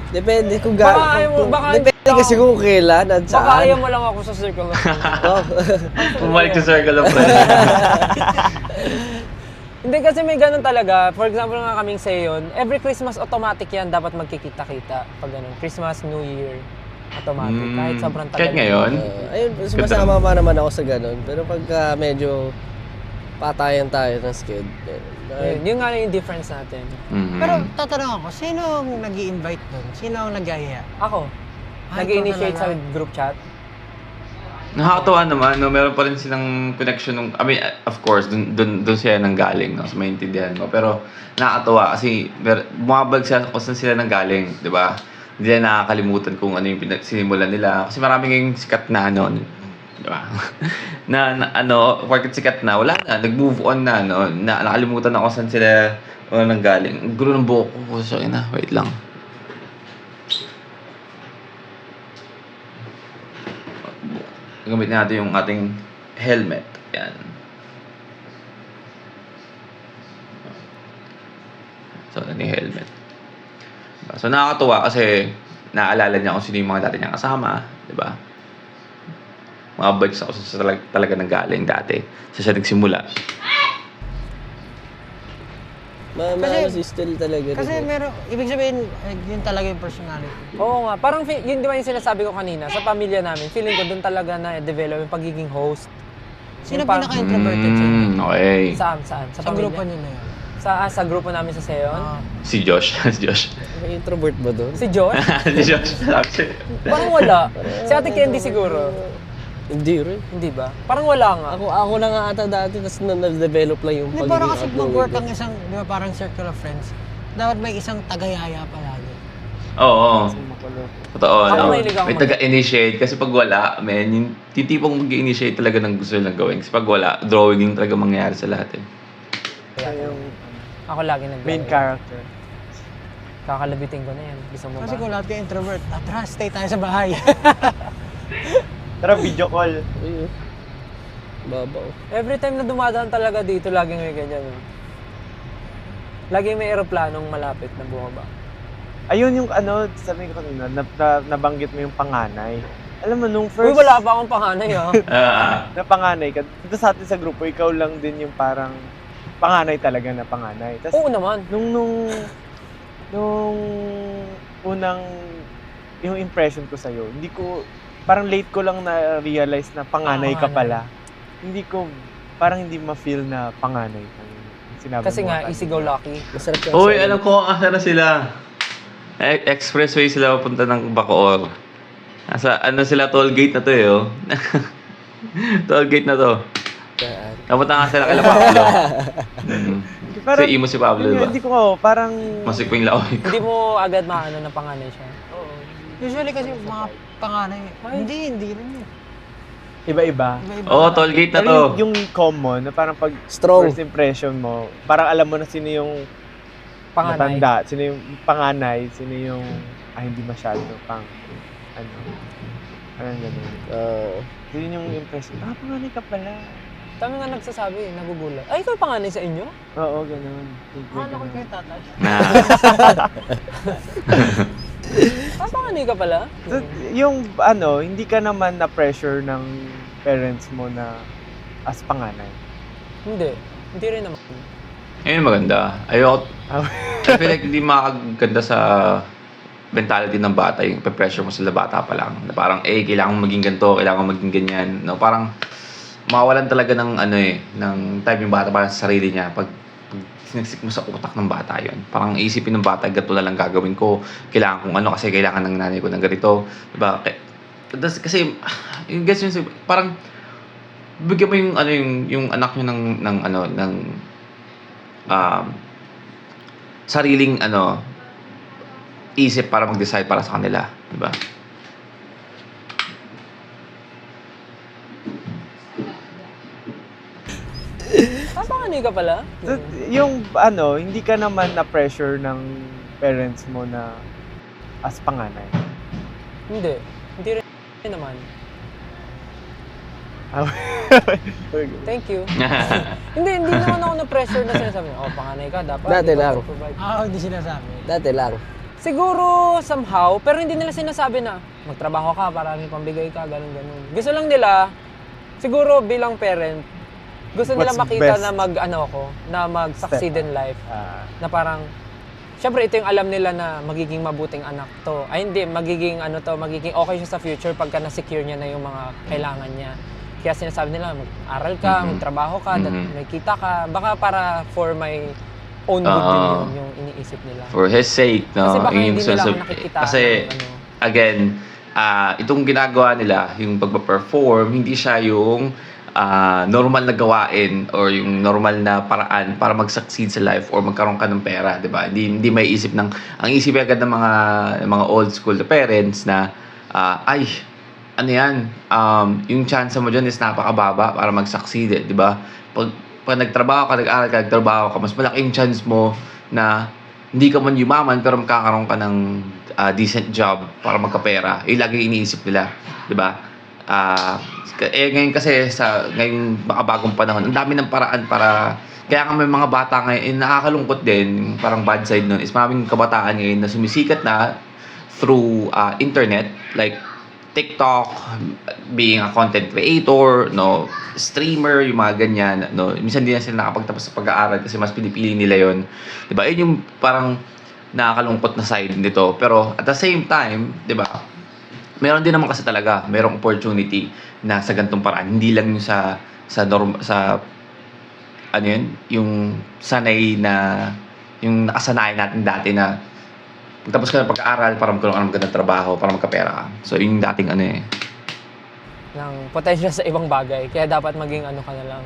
Depende kung Baka ayaw mo, baka Depende kasi kung kailan at Baka saan. ayaw mo lang ako sa circle of friends. Oh. Bumalik sa circle of friends. Hindi kasi may ganun talaga. For example nga kaming Seyon, every Christmas automatic yan dapat magkikita-kita. Pag ganun, Christmas, New Year, automatic. Kahit sobrang tagal. Kahit ngayon? Ayun, sumasama pa naman ako sa ganun. Pero pagka medyo patayan tayo ng sked. Yun nga yung difference natin. Mhm. Pero tatanong ako, sino ang nag invite doon? Sino ang nag-aya? Ako, Ay, nag-initiate ikaw sa talaga. group chat. Nakakatawa naman, no? Meron pa rin silang connection nung, I mean, of course, dun siya nanggaling, no? So, maintindihan mo. Pero, nakakatawa kasi, bumabag siya kung saan sila nanggaling, di ba? Hindi nila nakakalimutan kung ano yung sinimulan nila. Kasi marami ngayong sikat na, di ba? Porket sikat na, wala na, nag-move on na, nakalimutan na kung saan sila nanggaling. Ang gulo ng buhok ko, so, wait lang. Gamit natin yung ating helmet. Yan. So, ano yung helmet. So, nakakatuwa kasi naalala niya kung sino yung mga dati niyang kasama. Diba? Mga vibes ako sa talaga nanggaling dati. Siya nagsimula. Kasi still talaga. Kasi meron, ibig sabihin, yun talaga yung personality. Oo nga, parang yun di ba yung sinasabi ko kanina, sa pamilya namin, feeling ko doon talaga na-develop yung pagiging host. Sino Yung pa- pinaka-introverted sa inyo? Okay. Saan? Sa Sa grupo pamilya? niyo na yun? Sa grupo namin sa Seon? Ah, Si Josh. Si Josh. May introvert ba doon? Si Josh? Si Josh. Sabi siya. Parang wala. Si Ate Candy siguro. Hindi rin. Hindi ba? Parang wala nga. Ako na nga ata dati, tapos na-develop lang yung Hindi, parang kasi outgoing mag-work ko. ang isang, di ba, parang circle of friends. Dapat may isang tagayaya palagi. Oo. Totoo, Ako no? mahilig ako May taga-initiate. Kasi pag wala, man, yung tipong mag-initiate talaga ng gusto nilang gawin. Kasi pag wala, drawing yung talaga mangyayari sa lahat eh. Siya yung Ako lagi nag main character. Kakalabitin ko na yan. Gusto mo Kasi ba? kung lahat kayo introvert, tara, stay tayo sa bahay. Tara, video call. Ayun. Babaw. Every time na dumadaan talaga dito, laging may ganyan. No? Laging may eroplanong malapit na bumaba. Ayun yung ano, sabi ko kanina, nabanggit mo yung panganay. Alam mo, nung Uy, first wala pa akong panganay ha. na panganay ka, dito sa atin sa grupo, ikaw lang din yung parang panganay talaga na panganay. Tapos, Oo naman. nung unang, yung impression ko sa'yo, hindi ko, parang late ko lang na-realize na panganay ka pala. Hindi ko, parang hindi ma-feel na panganay ka. Sinabi Kasi mo nga, kanina. easy go lucky. Masarap yung Uy, alam ko, asa na sila? Expressway sila papunta ng Bacoor. Nasa, ano sila, toll gate na to eh, oh. Toll gate na to. Napunta nga sila kay Pablo. Parang, Si Imo si Pablo, diba? Hindi ko, parang, Masik po yung laoy. Hindi mo agad maano na panganay siya. Usually kasi mga panganay, hindi rin yun. iba-iba. Iba-iba. Oo, toll gate na to. Pero yung common, na parang pag Strong. first impression mo, parang alam mo na sino yung Panganay. matanda, sino yung panganay, sino yung hindi masyado pang ano. Parang ganun. Yun yung impression. Panganay ka pala. Dami nga nagsasabi, nagugulat. Ay, ikaw panganay sa inyo? Oo, ganun. Ano ko kayo tatay? Panganay ka pala? So, yung ano, hindi ka naman na pressure ng parents mo na as panganay. Hindi. Hindi rin naman. Ayun, maganda. Ayoko. I feel like hindi makakaganda sa mentality ng bata yung pe-pressure mo sila bata pa lang. Na parang, kailangan mo maging ganito, kailangan mo maging ganyan. No, parang, mawalan talaga ng ano ng time yung bata para sa sarili niya pag sinisik mo sa utak ng bata yon. Parang isipin ng bata, gato na lang gagawin ko. Kailangan kong ano kasi kailangan ng nanay ko ng ganito. Diba? Kasi, yung guess yun, parang, bigyan mo yung ano yung anak niyo ng sariling isip para mag-decide para sa kanila, di ba? Panganay ka pala? So, yung ano, hindi ka naman na pressure ng parents mo na as panganay. Hindi. Hindi rin naman. Thank you. hindi naman ako na-pressure na sinasabi, panganay ka, dapat. Dati ikaw lang. provide. Hindi sinasabi. Dati lang. Siguro, somehow, pero hindi nila sinasabi na magtrabaho ka, marami pambigay ka, ganun. Gusto lang nila, siguro bilang parent, gusto nila What's makita best? na na mag-succeed in life. Na parang, syempre ito yung alam nila na magiging mabuting anak to. Ay hindi, magiging magiging okay siya sa future pagka na-secure niya na yung mga kailangan niya. Kaya sinasabi nila, mag-aral ka, magtrabaho ka, may kita ka. Baka para for my own good din yun, yung iniisip nila. For his sake, no? Kasi baka Yung hindi nila ako susub- nakikita. Kasi, again, itong ginagawa nila, yung pagpa-perform, hindi siya yung normal na gawain or yung normal na paraan para mag-succeed sa life or magkaroon ka ng pera, 'di ba? Hindi may isip ng ang isip agad ng mga old school na parents na ano yan, yung chance mo dyan is napakababa para mag-succeed, 'di ba? Pag nagtrabaho ka, nag-aral ka, nagtrabaho ka, mas malaki yung chance mo na hindi ka man yumaman pero magkakaroon ka ng decent job para magkapera. Lagi iniisip nila, 'di ba? Ngayon kasi sa ngayong makabagong panahon, ang dami ng paraan para kaya nga may mga bata ngayon, nakakalungkot din, parang bad side nun, is maraming kabataan ngayon na sumisikat na through internet, like TikTok, being a content creator, no, streamer, yung mga ganyan, no. Minsan din na sila nakapagtapos sa pag-aaral kasi mas pinipili nila yon, 'di ba? Yun yung parang nakakalungkot na side nito. Pero at the same time, 'di ba? Meron din naman kasi talaga, merong opportunity na sa ganitong paraan. Hindi lang yung sa sa ano yun, yung sanay na, yung nakasanayan natin dati na tapos ka ng pag-aaral para magkaroon ka ng magandang trabaho, para magkapera ka. So, yung dating ano eh. ng potential sa ibang bagay. Kaya dapat maging ano ka na lang,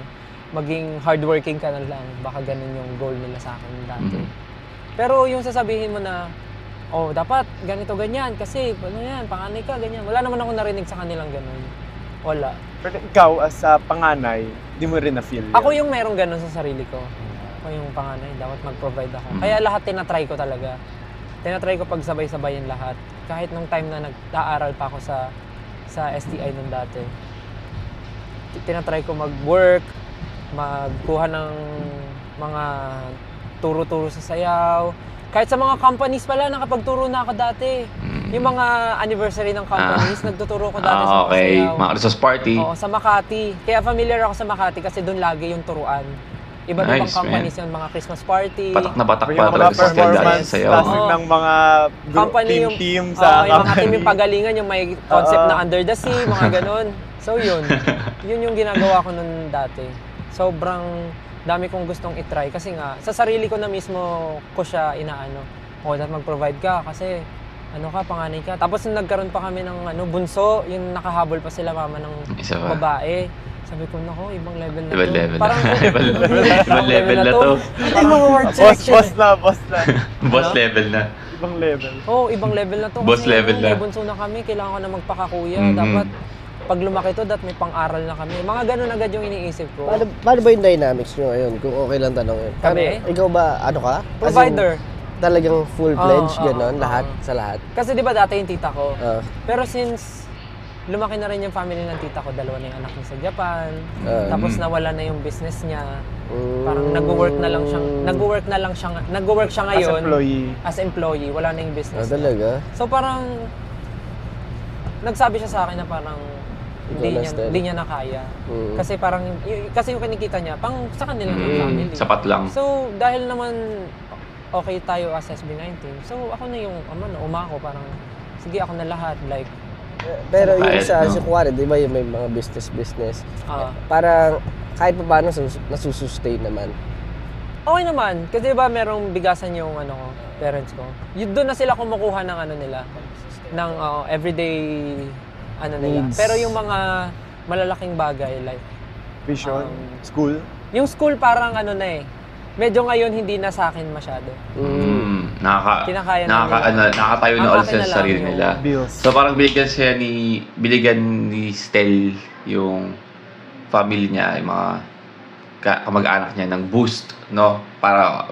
maging hardworking ka na lang. Baka ganun yung goal nila sa akin dati. Mhm. Pero yung sasabihin mo na, oh, dapat ganito ganyan kasi ano yan, panganay ka, ganyan. Wala naman ako narinig sa kanilang ganun. Wala. Pero ikaw, as a panganay, di mo rin na-feel yun? Ako yung merong ganun sa sarili ko. Ako yung panganay, dapat mag-provide ako. Kaya lahat tinatry ko talaga. Tinatry ko pagsabay-sabayin lahat. Kahit nung time na nag-aaral pa ako sa STI nung dati. Tinatry ko mag-work, magkuha ng mga turo-turo sa sayaw. Kahit sa mga companies pala, nakapagturo na ako dati. Yung mga anniversary ng companies, nagtuturo ko dati sa mga Okay. sayaw. Mga Christmas party. Oo, sa Makati. Kaya familiar ako sa Makati kasi doon lagi yung turuan. Iba't ibang Nice, companies yun, mga Christmas party. Patak na patak Yung pa mga talaga sa Stella performance sa'yo. classic Oo. ng mga Company yung- team Oo, sa yung mga company. team yung pagalingan, yung may concept Oo. na under the sea, mga ganun. So yun, yun yung ginagawa ko nun dati. Sobrang dami kong gustong itry kasi nga, sa sarili ko na mismo ko siya inaano. O, dapat mag-provide ka kasi ano ka, panganay ka. Tapos nung nagkaroon pa kami ng bunso, yung nakahabol pa sila mama ng Isa pa. babae. Sabi ko, nako, ibang level na to. Ibang level na. Parang, Ibang level na to. Ito yung mga word Boss selection. boss na. Boss Ano? level na. Ibang level. Oo, ibang level na to. Boss Kasi level na. may bunso na kami, kailangan ko na magpakakuya. Mhm. Dapat pag lumaki to, dapat may pang-aral na kami. Mga ganun agad yung iniisip ko. Paano ba yung dynamics nyo ngayon? Kung okay lang tanongin. Kami? Ikaw ba, ano ka? As in, Provider. talagang full-fledged, Oo, gano'n, oo, lahat, oo. sa lahat. Kasi di ba dati yung tita ko. Ah, Pero since lumaki na rin yung family ng tita ko, dalawa na yung anak niya sa Japan. ah, Tapos nawala na yung business niya. mm, Parang nag-work siya As ngayon. employee. As employee, wala na yung business niya. talaga? So parang nagsabi siya sa akin na parang Ikaw hindi niya na kaya. Mm. Kasi parang kasi yung kinikita niya pang sa kanila ng family. Sapat lang. So dahil naman okay tayo as SB19. So ako na yung umako parang sige ako na lahat like Pero yung Kahit, sa no? Kuwari, di ba yung may mga business, parang kahit pa paano nasusustain naman. okay naman kasi di ba merong bigasan yung parents ko. Yun doon na sila kumukuha ng nila ng everyday nila. Needs. Pero yung mga malalaking bagay like Vision. Um, School. yung school parang medyo ngayon hindi na sa akin masyado. Kinakaya na nila. Nakatayo na Ang all akin sa na lang sarili yung- nila. Bills. So parang biligan ni Stel yung family niya, yung mga kamag-anak niya ng boost, no? Para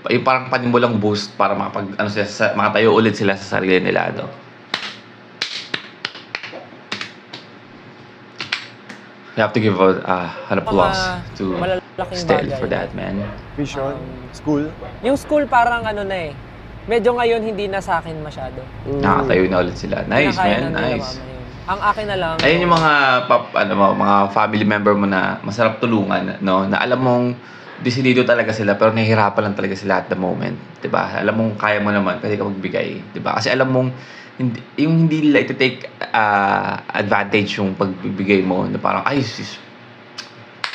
yung parang panimulang boost para makatayo ulit sila sa sarili nila, no? You have to give an applause to malalaking Stel bagay. for that, man. Vision. Um, School. Yung school parang medyo ngayon hindi na sa akin masyado. Nakatayo na ulit sila. Nice, Kinakaya man. na nila Nice. mama yun. Ang akin na lang. Ayun yung mga mga family member mo na masarap tulungan, no? Na alam mong desidido talaga sila pero nahihirapan lang talaga sila at the moment, 'di ba? Alam mong kaya mo naman, pwede ka magbigay, 'di ba? Kasi alam mong hindi nila ito-take advantage yung pagbibigay mo na parang ay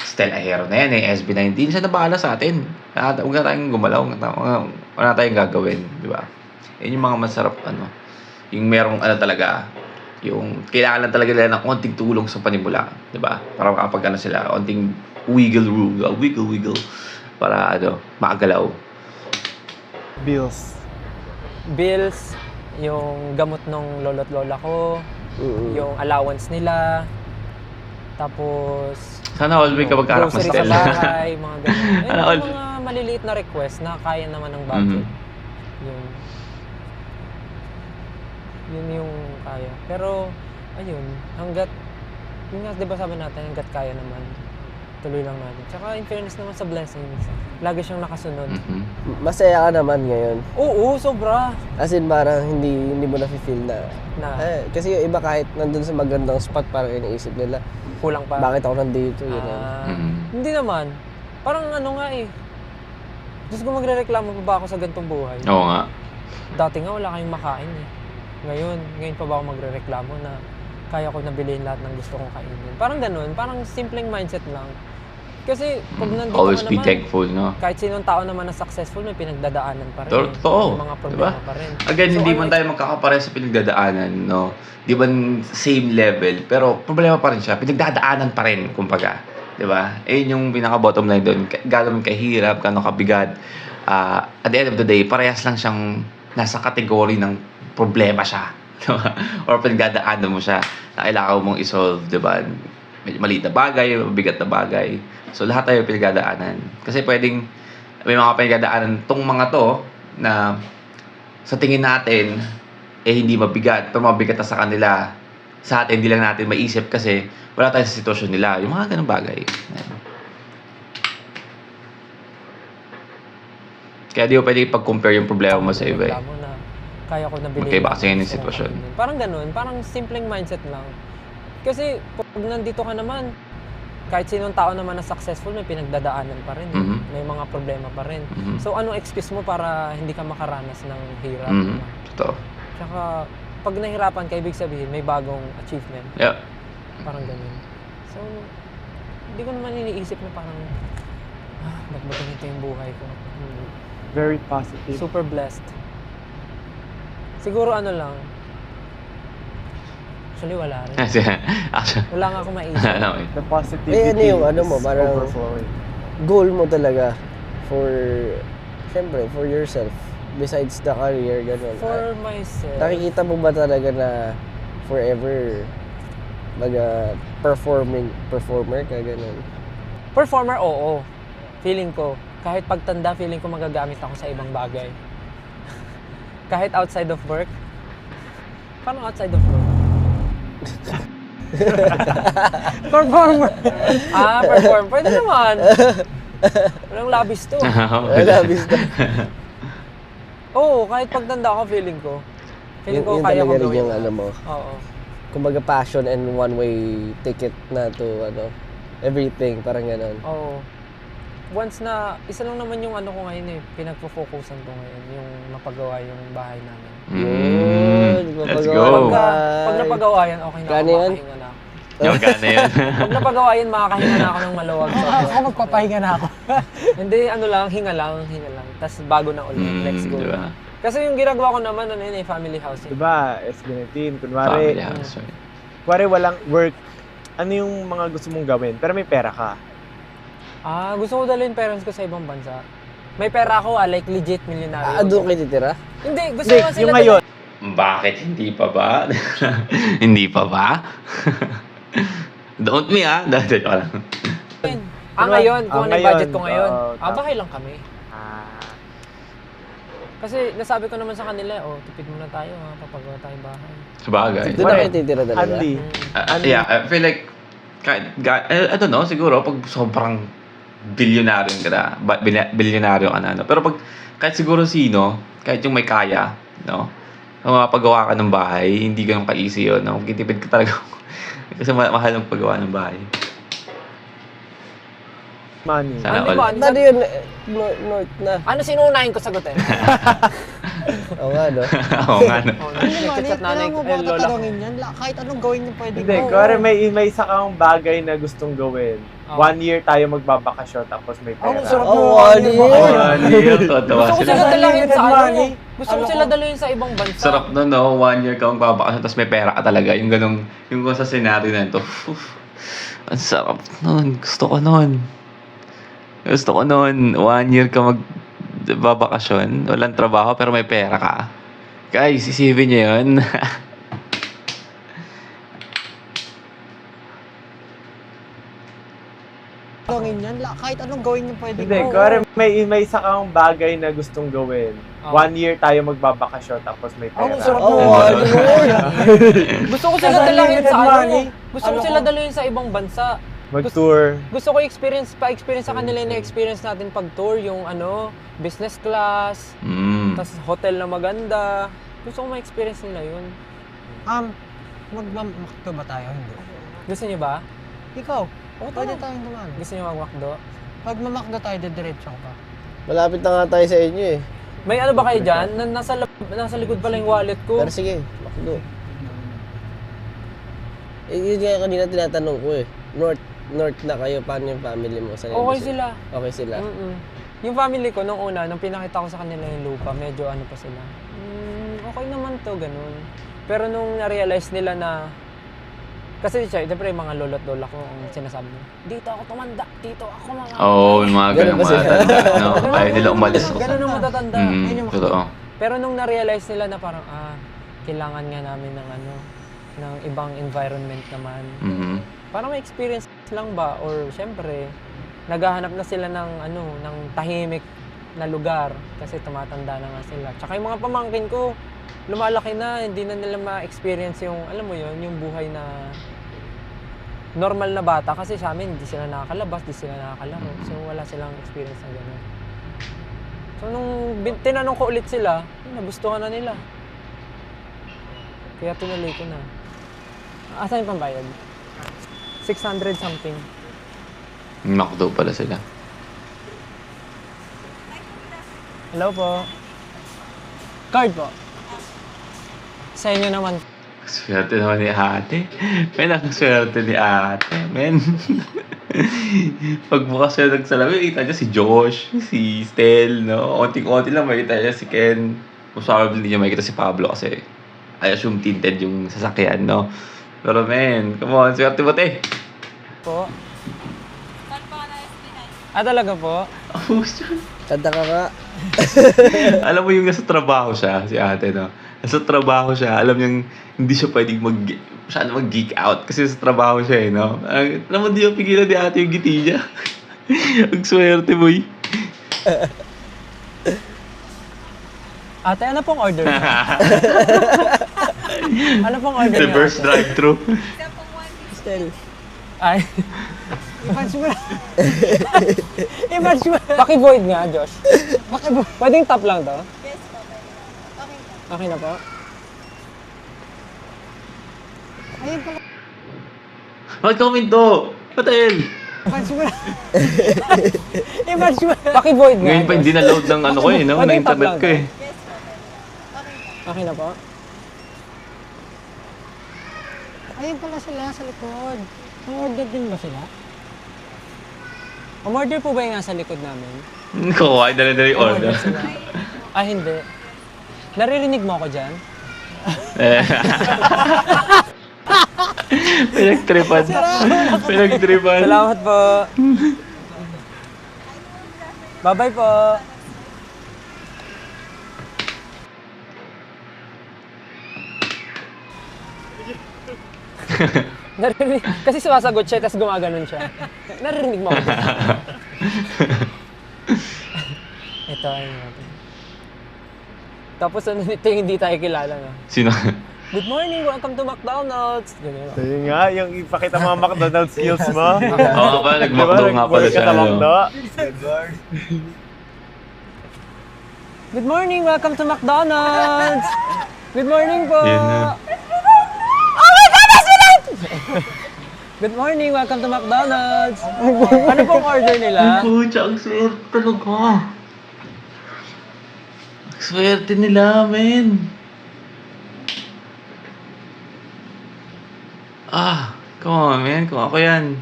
Stel Ahero na yan SB19 siya na bahala sa atin. Huwag na tayong gumalaw, wala na tayong gagawin, 'di ba? Yun yung mga masarap yung merong talaga yung kailangan lang talaga nila ng konting tulong sa panimula, 'di ba? Para kapag sila, konting wiggle para maagalaw. Bills. Bills, yung gamot nung lolo't lola ko, Mm. yung allowance nila, tapos Sana all may kamag-anak na grocery Stel. sa bahay, mga ganun. Ano, all- Yung mga maliliit na request na kaya naman ng budget. Yun yung kaya. Pero, ayun, yun nga, di ba sabi natin, hanggat kaya naman, tuloy lang natin. Tsaka, in fairness naman sa blessings, lagi siyang nakasunod. Mhm. Masaya ka naman ngayon. Oo, sobra. As in, parang hindi mo na-feel na. Na, Kasi yung iba kahit nandun sa magandang spot, parang iniisip nila, kulang pa. bakit ako nandito? Yun. Mhm. Hindi naman. Parang nga Diyos ko, magre-reklamo pa ba ako sa gantong buhay? Oo nga. Dati nga wala kayong makain eh. Ngayon pa ba ako magre-reklamo na kaya ko nabilihin lahat ng gusto kong kainin. Parang ganun, parang simpleng mindset lang. Kasi pag nandito Always ka be naman, thankful, no? kahit sinong tao naman na successful, may pinagdadaanan pa rin. Totoo, May mga diba? problema pa rin. Again, So, hindi ano man tayo magkakapare sa pinagdadaanan, no? Di ba same level, pero problema pa rin siya. Pinagdadaanan pa rin, kumbaga. Di ba? Ayun yung pinaka-bottom line doon. Gano'n kahirap, gano'n kabigat. At the end of the day, parehas lang siyang nasa kategory ng problema siya. Diba? Or pinagdadaanan mo siya na kailangan mong isolve, di ba? Medyo maliit na bagay, mabigat na bagay. So, lahat tayo pinagdadaanan. Kasi pwedeng, may mga pinagdadaanan tong mga to na sa tingin natin, hindi mabigat. Pero mabigat na sa kanila. Sa atin, hindi lang natin maisip kasi wala tayo sa sitwasyon nila. Yung mga ganung bagay. Kaya di mo pwede ipag-compare yung problema mo sa iba. reklamo na kaya ko nabilihin. Magkaiba kasi lahat ng yun yung gusto kong sitwasyon. kainin. Parang ganun, parang simpleng mindset lang. Kasi pag nandito ka naman, kahit sinong tao naman na successful, may pinagdadaanan pa rin. Mhm. May mga problema pa rin. Mhm. So, anong excuse mo para hindi ka makaranas ng hirap? Mhm. diba? Totoo. Tsaka, pag nahirapan ka, ibig sabihin, may bagong achievement. Yeah. Parang ganun. So, hindi ko naman iniisip na parang, ba't ba ganito yung buhay ko? Very positive. Super blessed. Siguro ano lang, actually wala rin. Actually, Wala nga akong maisip. ano eh. The positivity ano yung ano mo, is parang- overflowing. Goal mo talaga for, syempre, for yourself. Besides the career, gano'n. For myself, Nakikita mo ba talaga na forever performer ka, gano'n? performer, oo. Feeling ko. Kahit pagtanda, feeling ko magagamit ako sa ibang bagay. Kahit outside of work. Paano outside of work? Performer. Perform. Pwede naman. Walang labis to. Labis na. Oo, kahit pagtanda ako, feeling ko. Feeling ko Yung kaya ko talaga rin gawin. yung ano mo. Oo. Kumbaga passion and one-way ticket na to, everything, parang gano'n. Oo. Once na, isa lang naman yung ano ko ngayon pinagpo-focusan ko ngayon, yung mapagawa yung bahay namin. Yun, Let's mapagawa go. ng Pag napagawa yan, okay na Kano ako, yan? makahinga na ako. Yung magkano yun? Pag napagawa yan, makakahinga na ako ng maluwag. Ako magpapahinga na ako. Hindi, ano lang, hinga lang. Tapos bago na ulit, let's go. Diba? Kasi yung ginagawa ko naman, family house. Diba, S19, Family kunwari, house, right? kunwari walang work, ano yung mga gusto mong gawin, pero may pera ka. Gusto ko dalhin parents ko sa ibang bansa. May pera ako, like legit millionaire. Doon kayo titira? Hindi, gusto Hindi, ko sila yung ngayon, Bakit hindi pa ba? Hindi pa ba? Don't me Dahil ko lang. dalhin. Ngayon, kung ano yung ngayon, budget ko ngayon. tama. Bahay lang kami. ah, Kasi nasabi ko naman sa kanila, tipid muna tayo papagawa tayo bahay. Sabagay. Doon na kayo titira talaga? Andy, Yeah, I feel like, I don't know, siguro pag sobrang bilyonaryo ka na, bilyonaryo ka na, no? Pero pag, kahit siguro sino, kahit yung may kaya, no? Kung mapagawa ka ng bahay, hindi ganun ka-easy yun, no? Magtitipid ka talaga. Kasi mahal ang paggawa ng bahay. money. Sana all. Ano yun? North na. Ano sinunahin ko sagutin? Oo nga, no? Oo nga, no? Hindi mo, Nagchat nanay kailangan mo ko, ba lola ko. tatanungin yan? Kahit anong gawin niyo pwede. Hindi, Oo. kunwari may isa kang bagay na gustong gawin. Oo. 1 year tayo magbabakasyon tapos may pera. Ang sarap Oh, mo. one year. Totoo Gusto ko sila. sila dalhin sa ano. Money. Gusto ko Ano sila ko? dalhin sa ibang bansa. Sarap na, no? 1 year ka magbabakasyon, tapos may pera ka talaga. Yung ganung, yung kung sa scenario na ito. Ang sarap nun. Gusto ko nun. 1 year ka magbabakasyon, walang trabaho, pero may pera ka. Guys, isipin nyo yun. Tatanungin yan. Kahit anong gawin niyo pwede. Hindi, Oo. kunwari may isa kang bagay na gustong gawin. Oo. 1 year tayo magbabakasyon tapos may Ang pera. sarap Oh, mo. one year. Gusto ko sila Sa dalhin unlimited sa ano. money. Gusto ko Ano sila ko? dalhin sa ibang bansa. Mag-tour. Gusto ko pa-experience sa kanila yung na-experience natin pag-tour, yung business class, tas hotel na maganda. Gusto ko ma-experience nila yun. Magmamakto ba tayo? Hindi. Gusto niyo ba? Ikaw, Oo, pwede tama. tayong dumaan. Gusto niyo magmakdo? Pag mamakdo tayo, didiretso ka. Malapit na nga tayo sa inyo eh. May ano ba kayo dyan? Nasa likod pala yung wallet ko. Pero sige, makdo. Yun nga kanina tinatanong ko eh. North na kayo, paano yung family mo? Sanay ba Okay sila. Okay sila. Yung family ko, nung una, nung pinakita ko sa kanila yung lupa, medyo ano pa sila. Okay naman to, ganun. Pero nung na-realize nila na, kasi siyempre yung mga lolo't lola ko ang sinasabi nila, dito ako tumanda, dito ako mga... Oo, yung mga Ganun ganun ba sila? matanda. No? Ayaw nila umalis. Ganun ang matatanda. Yun yung Totoo. Pero nung na-realize nila na parang, kailangan nga namin ng ng ibang environment naman. Parang may experience lang ba? Or syempre, naghahanap na sila ng ng tahimik na lugar kasi tumatanda na nga sila. Tsaka yung mga pamangkin ko, lumalaki na, hindi na nila ma-experience yung, alam mo yun, yung buhay na normal na bata kasi sa amin hindi sila nakakalabas, hindi sila nakakalaro. So wala silang experience na gano'n. So nung tinanong ko ulit sila, nagustuhan na nila. Kaya tinuloy ko na. Asan yung pambayad? 600 something. Nakdo pala sila. Hello po. Card po. Sa inyo naman. Swerte naman ni ate. Men, ang swerte ni ate. Men. Pagbukas siya ng salamin, kita niya si Josh, si Stel, no? Onting-onti lang makita niya si Ken. Most probably hindi niya makita si Pablo kasi I assume tinted yung sasakyan, no? Pero men, come on, swerte mo te. Po. Talaga po? Kanta ka nga. Alam mo yung nasa trabaho siya, si ate, no? Nasa trabaho siya, alam niyang hindi siya pwedeng mag-geek out kasi sa trabaho siya, eh, no? Alam mo, di yung pigilan ni ate yung ngiti niya. Ang swerte, boy. Ate, ano pong order niyo? Ano pong order niyo? Reverse drive-thru. Stel. Ay. I-punch mo na. I-punch mo. Paki-void nga, Josh. Paki-void. Pwedeng top lang to? Yes po, okay. Okay na po? Ayun pala. Mag-comment to! Patel! I-punch mo na. I-punch mo. Paki-void nga. Ngayon pa hindi na-load ng ano ko eh, no? Pwedeng Na internet top ko lang eh. Yes po, okay. Okay na po? Ayun pala sila sa likod. Order din ba sila? Umorder po ba yung nasa likod namin? Kukuha, dali-dali order. Sila. Hindi. Naririnig mo ako dyan? Pinagtripan. Pinagtripan. Salamat po. Bye-bye po. Naririnig, kasi sumasagot siya, tapos gumaganon siya. Naririnig mo ako. Ito ay natin. Tapos ano ito yung hindi tayo kilala na. Sino? Good morning, welcome to McDonald's. Ganyan. Ayun nga, yung ipakita mga McDonald's skills mo. Oo nga pala, nag-McDo nga pala siya. ano. Good morning, welcome to McDonald's. Good morning po. Yun na. Good morning, welcome to McDonald's. Ano pong order nila? Pucha, ang swerte talaga. Ang swerte nila, men. Come on, man. Kung ako yan.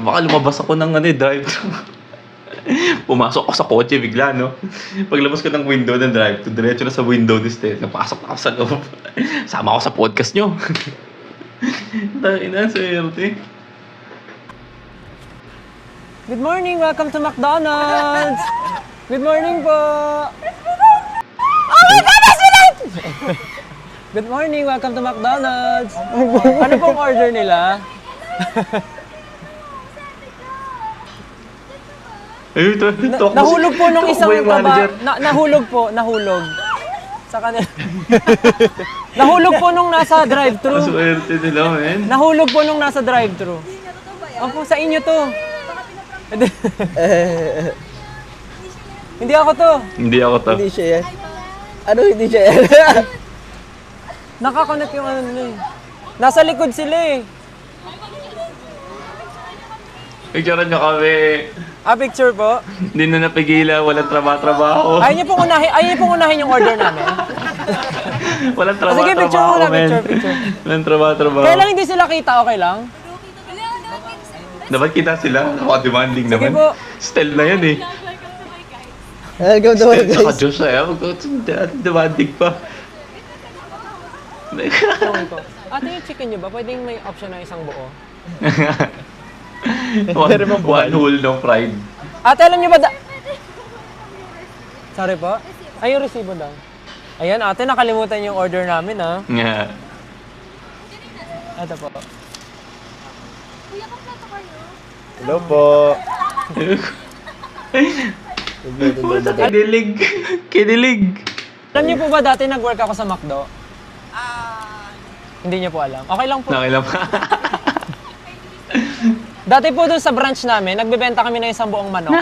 Baka lumabas ako ng drive-thru. Pumasok ako sa kotse bigla, no? Paglabas ko ng window ng drive-thru, diretso na sa window ni Steph. Napasok na ako sa loob. Sama ako sa podcast nyo. Tangina, swerte. Good morning, welcome to McDonald's. Good morning po. Good morning, welcome to McDonald's. Ano pong order nila? Ay, Nahulog po nung isang yung manager. nahulog po, nahulog. Sa kanila. Nahulog po nung nasa drive-thru. Swerte nila, men. Nahulog po nung nasa drive-thru. Hindi niya totoo ba yan? Opo, sa inyo to. Baka pinaprank. Hindi ako to. Hindi ako to. Hindi siya yan. Ano hindi siya yan? Nakakonect yung ano nila eh. Nasa likod sila eh. Picturean nyo kami. Picture po. Hindi na napigilan, walang trabaho. Ayaw niyo pong unahin yung order namin. Walang Ah, sige, picture trabaho, muna, men. picture. Walang trabaho. Kaya lang hindi sila kita, okay lang? Dapat kita sila. Demanding Sige naman. po. Style na yan eh. Go to Style saka guys. Diyos eh. Demanding pa. Tuloy ko. Ate, yung chicken nyo ba? Pwedeng may option na isang buo. one whole no fried. Ate, alam nyo ba Sorry po? Ay, yung resibo daw. Ayan, ate, nakalimutan yung order namin, ha? Yeah. Ito po. Kuya, kaplato kayo? Hello po. Kinilig. Kinilig. Alam niyo po ba dati nag-work ako sa McDo? Hindi niyo po alam. Okay lang po. Nakilam. Dati po doon sa branch namin, nagbebenta kami ng isang buong manok.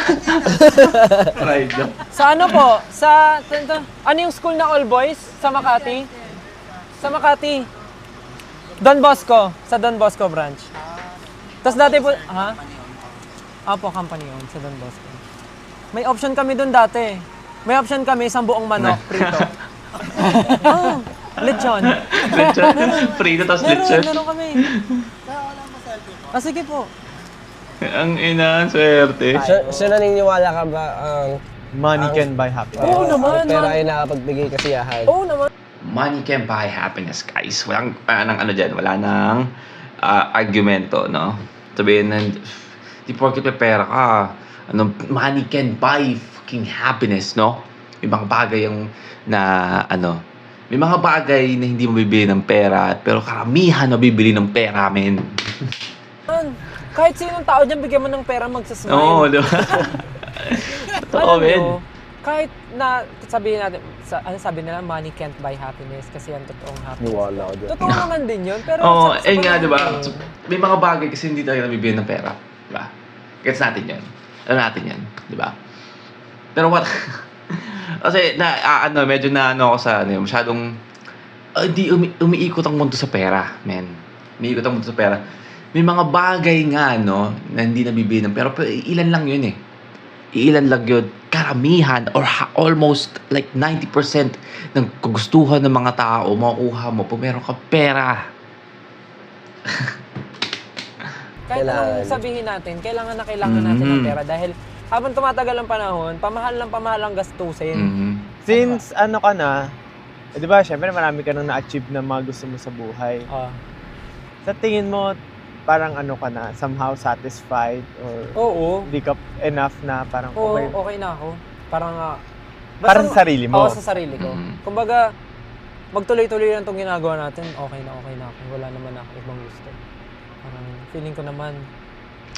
Fried no? Sa ano po? Ano yung school na all boys? Sa Makati? Sa Makati. Don Bosco. Sa Don Bosco branch. Tapos dati po, ha? Apo, company yun, sa Don Bosco. May option kami doon dati. May option kami, isang buong manok, prito. Oh, lechon. Lechon. Frito tas lechon. Meron kami. Ah, sige po. Ang ina, ang swerte. So naniniwala ka ba ang Money can buy happiness. Oo naman, pera man. ay nakapagbigay kasiyahan? Oo naman. Money can buy happiness, guys. Walang ano dyan, wala nang argumento, no? Sabihin na, di porket may pera ka, ano, money can buy fucking happiness, no? May mga bagay yung may mga bagay na hindi mabibili ng pera, pero karamihan nabibili ng pera, men. Man, kahit sinong tao dyan, bigyan mo ng pera, magsasmile. Oo, di ba? Totoo, Alam men. nyo, kahit na sabihin natin, ano sabi nila, money can't buy happiness kasi yan totoong happiness. Niwala ko dyan. Totoo naman din yun, pero Oo, sa nga, di ba? panahon So, may mga bagay kasi hindi tayo nabibigyan ng pera. Di ba? Gets natin yan. Alam natin yan. Di ba? Pero what? Kasi, medyo ako sa, masyadong, hindi umiikot ang mundo sa pera, men. Umiikot ang mundo sa pera. May mga bagay nga, na hindi nabibigyan ng pera, pero ilan lang yun eh. Ilan lang yun. Karamihan, or almost like 90% ng kagustuhan ng mga tao, makukuha mo pag meron ka pera. kahit anong Kailangan. sabihin natin, kailangan natin ng pera dahil habang tumatagal ang panahon, pamahal ang gastusin. Mhm. Since ano ka na, di ba, syempre marami ka nang na-achieve na mga gusto mo sa buhay. Ah. Sa tingin mo, parang ano ka na, somehow satisfied or Oo. hindi ka enough na parang Oo, okay? okay na ako. Parang Parang sa sarili mo? Oo, sa sarili ko. Mhm. Kumbaga, magtuloy-tuloy lang itong ginagawa natin, okay na ako. Wala naman ako ibang gusto. Parang feeling ko naman,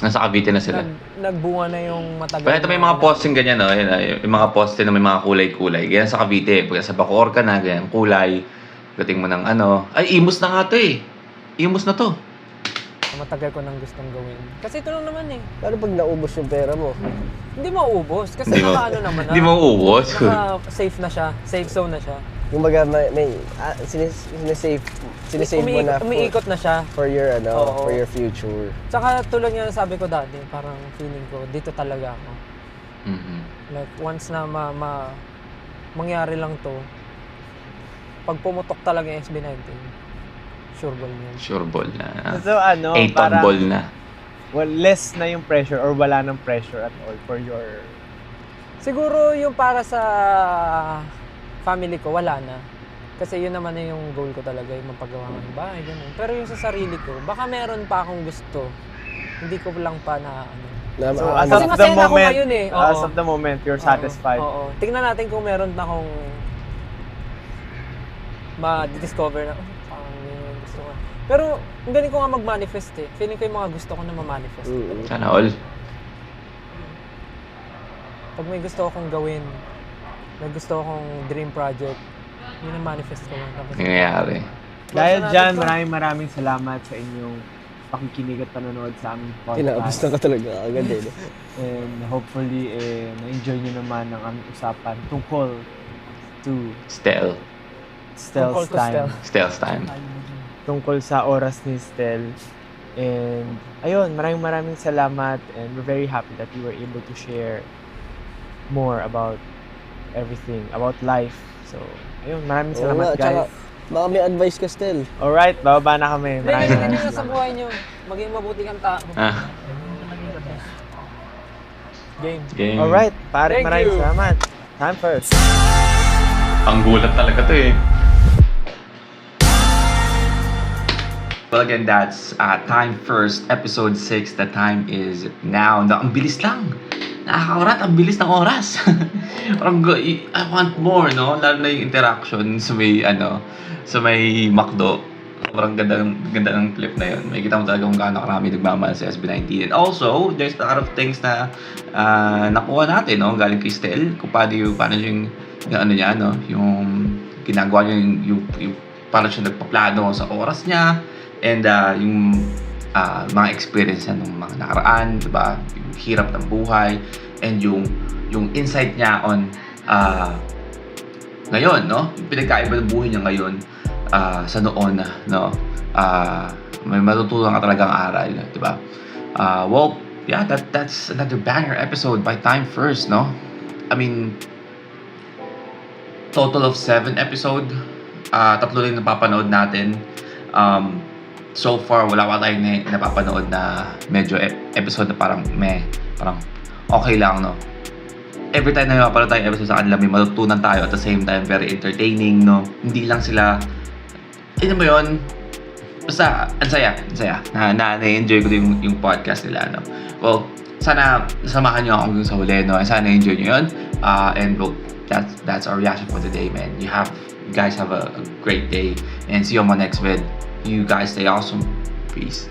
Nasa Cavite na sila. nagbunga na yung matagal. Pero ito may mga posting ganyan, no? Yung mga posting na may mga kulay-kulay. Ganyan sa Cavite. Pag sa Bacoor ka na, ganyan, kulay. Gating mo ng ay, imus na nga to eh. Imus na to. Matagal ko nang gustong gawin. Kasi ito lang naman eh. Paano pag naubos yung pera mo? Hindi mauubos. Kasi Hindi mo- naka ano naman na. Hindi mo uubos. Safe na siya. Safe zone na siya. Kumbaga sinisave mo na Umiikot na siya. for your Oo. for your future. Tsaka tulad nga sabi ko dati, parang feeling ko, dito talaga ako. Mhm. Like, once na mangyari lang to, pag pumutok talaga yung SB19, sure ball yun. Sure ball na. So ano, 8-ton parang ball na. less na yung pressure or wala nang pressure at all for your... Siguro yung para sa family ko, wala na. Kasi yun naman na yung goal ko talaga, yung mapagawa ng bahay, ganun. Pero yung sa sarili ko, baka meron pa akong gusto. Hindi ko lang pa na ano. So, Ah, as Kasi of the masaya na ako moment, ngayon eh. Oo. as of the moment, you're satisfied. Oo. Tingnan natin kung meron na akong ma-discover na, parang yun yung gusto ko. Pero, ang galing ko nga mag-manifest eh. Feeling ko yung mga gusto ko na ma-manifest. Sana all. Pag may gusto akong gawin, may gusto akong dream project, yun ang manifest ko. Tapos, Nangyayari. Dahil Basta dyan, natin maraming salamat sa inyong pakikinig at panonood sa aming Kinabos podcast. na ka talaga agad eh. And hopefully, na-enjoy nyo naman ang aming usapan tungkol to Stel. Stel's Tungkol to time. Stel's time. Tungkol sa oras ni Stel. And ayun, maraming salamat and we're very happy that we were able to share more about everything, about life. So, ayun, maraming Oo salamat nga, tsaka guys. Baka may advice ka still. Alright, bababa na kami. Maraming Hindi maraming na sa salamat. buhay nyo. Maging mabuti kang tao. Ah, Game. game. Alright, pare, Thank maraming you. salamat. Time first. Ang gulat talaga to eh. Well, again, that's Time First, Episode 6. The time is now. Ang bilis lang. Nakakawarat, ang bilis ng oras. Parang, I want more, no? Lalo na yung interaction sa may McDo. Sobrang ganda ng clip na yun. May kita mo talaga kung gaano karami nagmamahal sa SB19. And also, there's a lot of things na nakuha natin, no? Galing kay Stel. Kung paano yung ginagawa niya, yung paano siya nagpaplano sa oras niya. And yung mga experience niya nung mga nakaraan, di ba? Yung hirap ng buhay. And yung insight niya on ngayon, no? Yung pinagkaiba ng buhay niya ngayon sa noon, no? May matutunan ka talagang aral, di ba? Well, yeah, that's another banger episode by Time First, no? I mean, total of 7 episode. 3 lang napapanood natin. So far, wala pa tayong napapanood na medyo episode na parang okay lang, no? Every time na napapanood tayong episode sa kanila, may matutunan tayo at the same time, very entertaining, no? Hindi lang sila, mo yun, basta, ang saya. Na-enjoy ko yung podcast nila, no? Well, sana samahan nyo ako hanggang sa huli, no? Sana na-enjoy nyo yun. And well, that's our reaction for today, man. You guys have a great day. And see you on my next vid. You guys stay awesome. Peace.